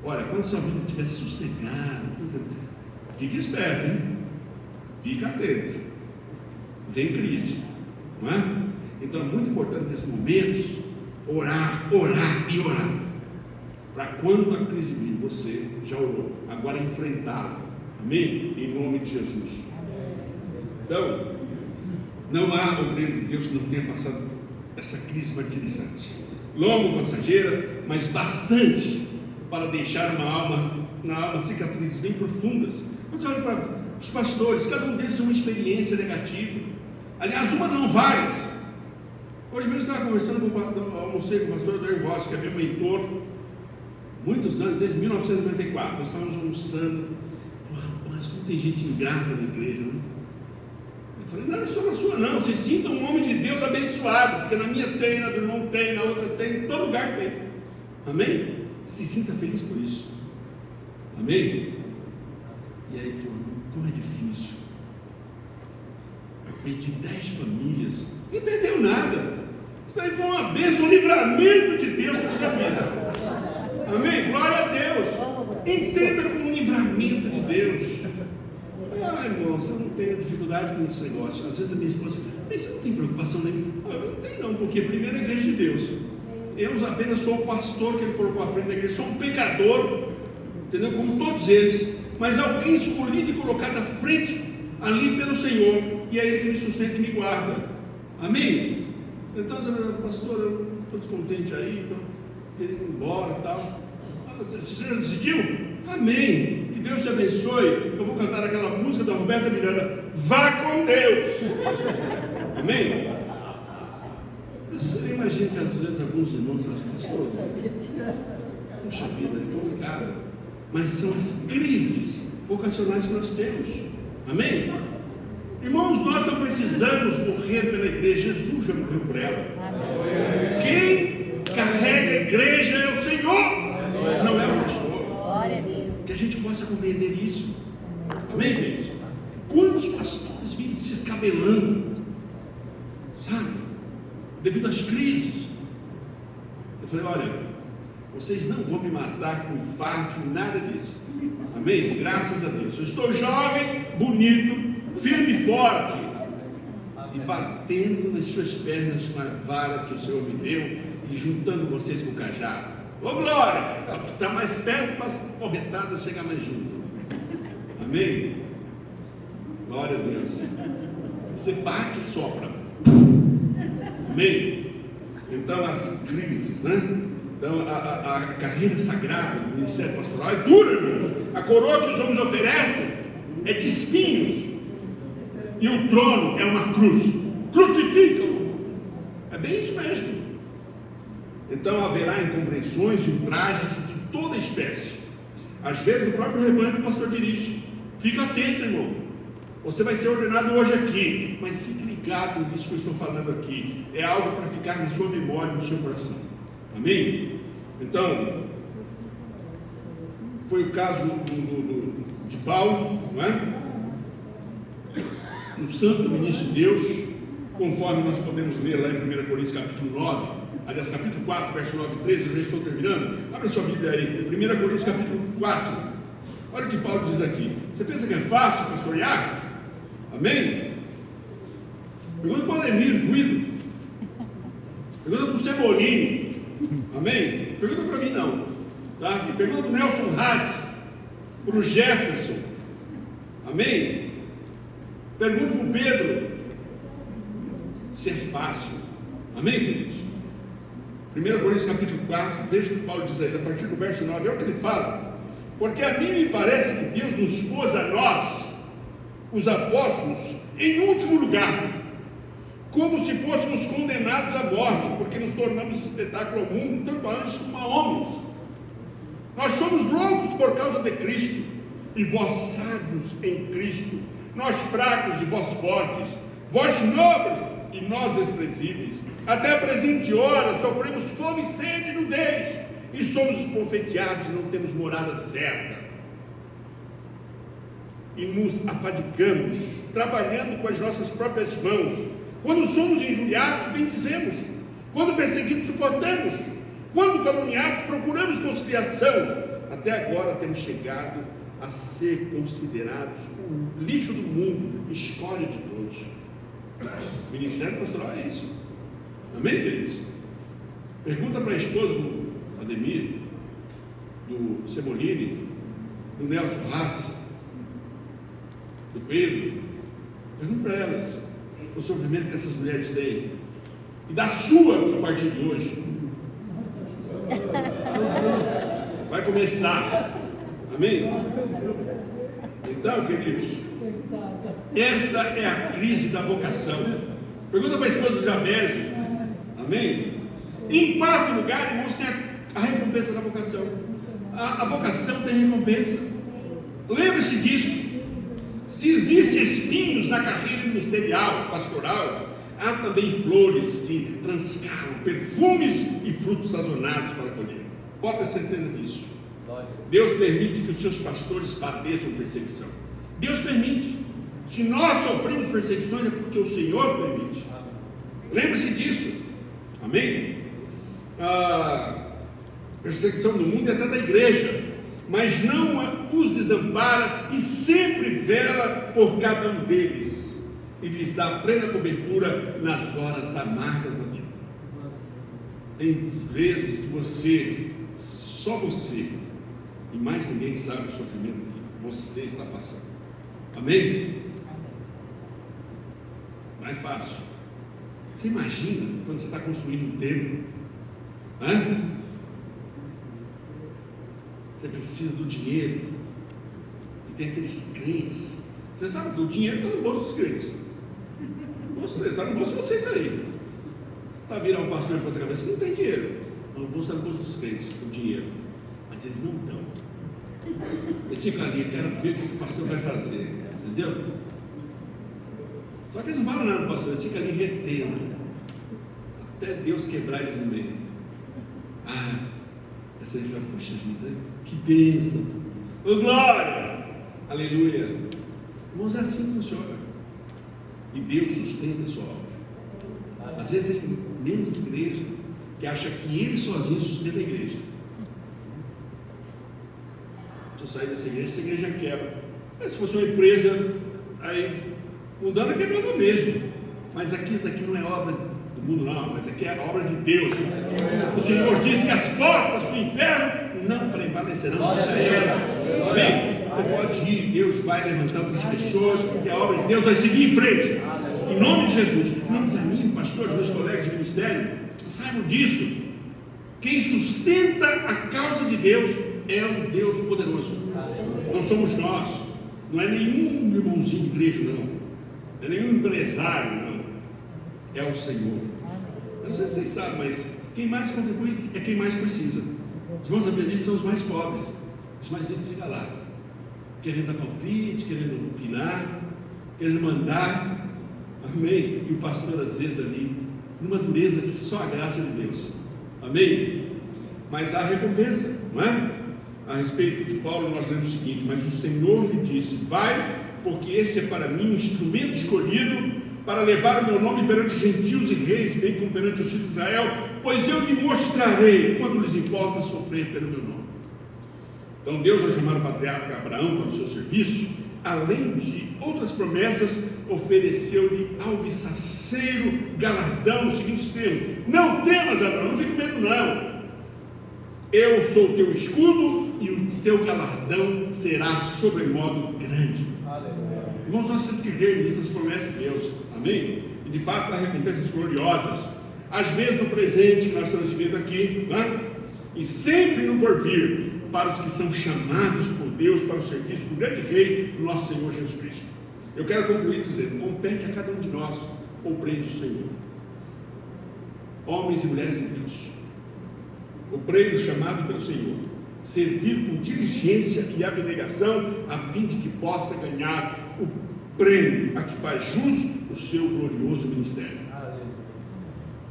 Olha, quando sua vida estiver sossegada, fica esperto, hein? Fica atento. Vem crise, não é? Então é muito importante nesses momentos orar, orar e orar. Para quando a crise vir, você já orou, agora enfrentá-la. Amém? Em nome de Jesus. Então, não há obreiro de Deus que não tenha passado essa crise martirizante. Longo, passageira, mas bastante para deixar na alma cicatrizes bem profundas. Mas olha para os pastores, cada um deles tem uma experiência negativa. Aliás, uma não, várias. Hoje mesmo eu estava conversando almocei com o pastor Adair Voss, que é meu mentor, muitos anos, desde 1994. Nós estávamos almoçando. Rapaz, como tem gente ingrata na igreja, né? Eu falei, não é só na sua não, você sinta um homem de Deus abençoado, porque na minha tem, na do irmão tem, na outra tem, em todo lugar tem. Amém? Se sinta feliz por isso. Amém? E aí ele falou, como é difícil. Eu perdi 10 famílias, não perdeu nada. Isso daí foi uma bênção, um livramento de Deus para a sua vida. Amém? Glória a Deus. Entenda como um livramento de Deus. Irmãos, eu não tenho dificuldade com esse negócio. Às vezes a minha esposa diz, você não tem preocupação nenhuma? Eu não tenho não, porque primeiro é a igreja de Deus. Eu apenas sou o pastor que ele colocou à frente da igreja, sou um pecador, entendeu? Como todos eles, mas alguém escolhido e colocado à frente ali pelo Senhor, e é Ele que me sustenta e me guarda. Amém? Então, pastor, eu estou descontente aí, estou querendo ir embora e tal. Você já decidiu? Amém. Que Deus te abençoe. Eu vou cantar aquela música da Roberta Miranda, Vá com Deus. Amém? Eu imagino que às vezes alguns irmãos falam assim, pastor, puxa vida, é complicado. Mas são as crises vocacionais que nós temos. Amém? Irmãos, nós não precisamos morrer pela igreja, Jesus já morreu por ela. Amém. Quem carrega a igreja é o Senhor, não é o pastor. Glória a Deus. Que a gente possa compreender isso. Amém, gente? Quantos pastores vivem se escabelando, sabe? Devido às crises. Eu falei, olha, vocês não vão me matar com infarto, nada disso. Amém? Graças a Deus. Eu estou jovem, bonito, firme e forte, e batendo nas suas pernas com a vara que o Senhor me deu, e juntando vocês com o cajado. Ô glória! Para estar mais perto, para as corretadas chegar mais junto. Amém? Glória a Deus. Você bate e sopra. Amém? Então as crises, né? Então a carreira sagrada do ministério pastoral é dura, irmãos. A coroa que os homens oferecem é de espinhos, e o trono é uma cruz. Crucificam. É bem isso mesmo. Então haverá incompreensões e ultrajes de toda espécie. Às vezes no próprio rebanho que o pastor dirige. Fica atento, irmão. Você vai ser ordenado hoje aqui, mas fique ligado nisso que eu estou falando aqui. É algo para ficar na sua memória, no seu coração. Amém? Então, foi o caso de Paulo, não é? Um santo ministro de Deus, conforme nós podemos ler lá em 1 Coríntios capítulo 9, aliás, capítulo 4, verso 9 e 13, eu já estou terminando. Abra sua Bíblia aí, 1 Coríntios capítulo 4. Olha o que Paulo diz aqui. Você pensa que é fácil pastorear? Amém? Pergunta para o Ademir Guido. Pergunta para o Cebolinho. Amém? Pergunta para mim não. Tá? E pergunta para o Nelson Haas. Para o Jefferson. Amém? Pergunta para o Pedro. Se é fácil. Amém, queridos? 1 Coríntios capítulo 4. Veja o que Paulo diz aí. A partir do verso 9. Olha o que ele fala. Porque a mim me parece que Deus nos pôs a nós, os apóstolos, em último lugar, como se fôssemos condenados à morte, porque nos tornamos espetáculo ao mundo, tanto a anjos como a homens. Nós somos loucos por causa de Cristo, e vós sábios em Cristo, nós fracos e vós fortes, vós nobres e nós desprezíveis. Até a presente hora sofremos fome, sede e nudez, e somos esbofeteados e não temos morada certa, e nos afadigamos, trabalhando com as nossas próprias mãos. Quando somos injuriados, bendizemos. Quando perseguidos, suportamos. Quando caluniados, procuramos conciliação. Até agora temos chegado a ser considerados o lixo do mundo, escória de todos. O ministério pastoral é isso. Amém, queridos? Pergunta para a esposa do Ademir, do Ceboline, do Nelson Haas, do Pedro. Pergunta para elas o sofrimento que essas mulheres têm, e da sua a partir de hoje. Vai começar. Amém? Então, queridos, esta é a crise da vocação. Pergunta para a esposa do Jabez. Amém? Em quarto lugar, irmãos, tem a recompensa da vocação. A vocação tem recompensa. Lembre-se disso. Se existem espinhos na carreira ministerial, pastoral, há também flores que transcalam, perfumes e frutos sazonados para colher. Pode ter certeza disso. Deus permite que os seus pastores padeçam perseguição. Deus permite. Se nós sofremos perseguições, é porque o Senhor permite. Lembre-se disso. Amém? A perseguição do mundo é até da igreja, mas não os desampara e sempre vela por cada um deles e lhes dá plena cobertura nas horas amargas da vida. Tem vezes que só você e mais ninguém sabe o sofrimento que você está passando. Amém? Não é fácil. Você imagina quando você está construindo um templo? Você precisa do dinheiro. E tem aqueles crentes. Você sabe que o dinheiro está no bolso dos crentes. Está no bolso de vocês aí. Está virar um pastor para outra cabeça, não tem dinheiro. Mas o bolso está no bolso dos crentes, o dinheiro. Mas eles não dão. Eles ficam ali, quero ver o que o pastor vai fazer. Entendeu? Só que eles não falam nada do pastor, eles ficam ali retendo. Até Deus quebrar eles no meio. Essa aí fala, poxa vida, que bênção. Oh, glória! Aleluia! Irmãos, é assim que funciona. E Deus sustenta a sua obra. Às vezes tem menos igreja que acha que ele sozinho sustenta a igreja. Se eu sair dessa igreja, essa igreja quebra. Mas se fosse uma empresa, aí mudando é quebrando mesmo. Mas aqui, isso daqui não é obra do mundo, não, mas aqui é a obra de Deus. O Senhor disse que as portas do inferno não prevalecerão contra ela. Amém? Você pode ir, Deus vai levantar outras pessoas e a obra de Deus vai seguir em frente. Em nome de Jesus. Não desanime, pastores, meus colegas de ministério. Saibam disso. Quem sustenta a causa de Deus é um Deus poderoso. Não somos nós. Não é nenhum irmãozinho de igreja, não. Não é nenhum empresário, não. É o Senhor. Eu não sei se vocês sabem, mas quem mais contribui é quem mais precisa. Os irmãos evangelistas são os mais pobres. Os mais eles se calaram, querendo dar palpite, querendo opinar, querendo mandar. Amém? E o pastor às vezes ali, numa dureza que só a graça de Deus. Amém? Mas há recompensa, não é? A respeito de Paulo nós lemos o seguinte: mas o Senhor lhe disse, vai, porque este é para mim um instrumento escolhido para levar o meu nome perante gentios e reis, bem como perante os filhos de Israel, pois eu lhe mostrarei quando lhes importa sofrer pelo meu nome. Então Deus, ao chamar o patriarca Abraão para o seu serviço, além de outras promessas, ofereceu-lhe alvissaceiro galardão nos seguintes termos: não temas, Abraão, não fique com medo não, eu sou o teu escudo e o teu galardão será sobremodo grande. Irmãos, nós temos que ver nisso as promessas de Deus, amém? E de fato há recompensas gloriosas, às vezes no presente que nós estamos vivendo aqui, né? E sempre no porvir, para os que são chamados por Deus para o serviço do grande Rei, nosso Senhor Jesus Cristo. Eu quero concluir dizendo: compete a cada um de nós o prêmio do Senhor. Homens e mulheres de Deus, o prêmio chamado pelo Senhor, servir com diligência e abnegação, a fim de que possa ganhar o prêmio a que faz jus o seu glorioso ministério.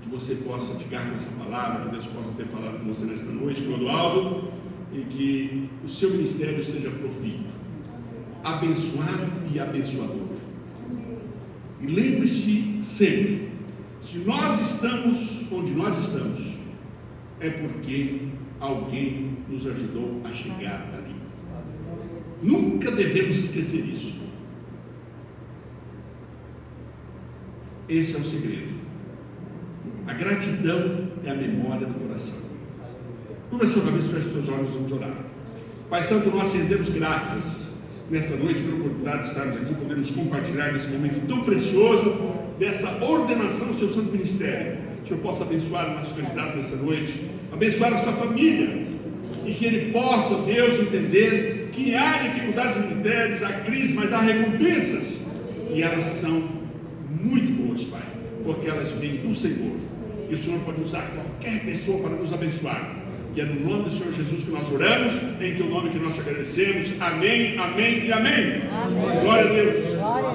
Que você possa ficar com essa palavra, que Deus possa ter falado com você nesta noite, Clodoaldo, e que o seu ministério seja profícuo, abençoado e abençoador. E lembre-se sempre: se nós estamos onde nós estamos, é porque alguém nos ajudou a chegar ali. Nunca devemos esquecer isso. Esse é o segredo. A gratidão é a memória do coração. Curva a sua cabeça, feche os seus olhos, vamos orar. Pai Santo, nós te rendemos graças nesta noite pela oportunidade de estarmos aqui, podemos compartilhar nesse momento tão precioso dessa ordenação do seu santo ministério. Que o Senhor possa abençoar o nosso candidato nessa noite, abençoar a sua família, e que ele possa, Deus, entender que há dificuldades nos ministérios, há crise, mas há recompensas, e elas são muito boas, Pai, porque elas vêm do Senhor, e o Senhor pode usar qualquer pessoa para nos abençoar. E é no nome do Senhor Jesus que nós oramos, em teu nome que nós te agradecemos. Amém, amém e amém. Amém. Glória a Deus. Glória.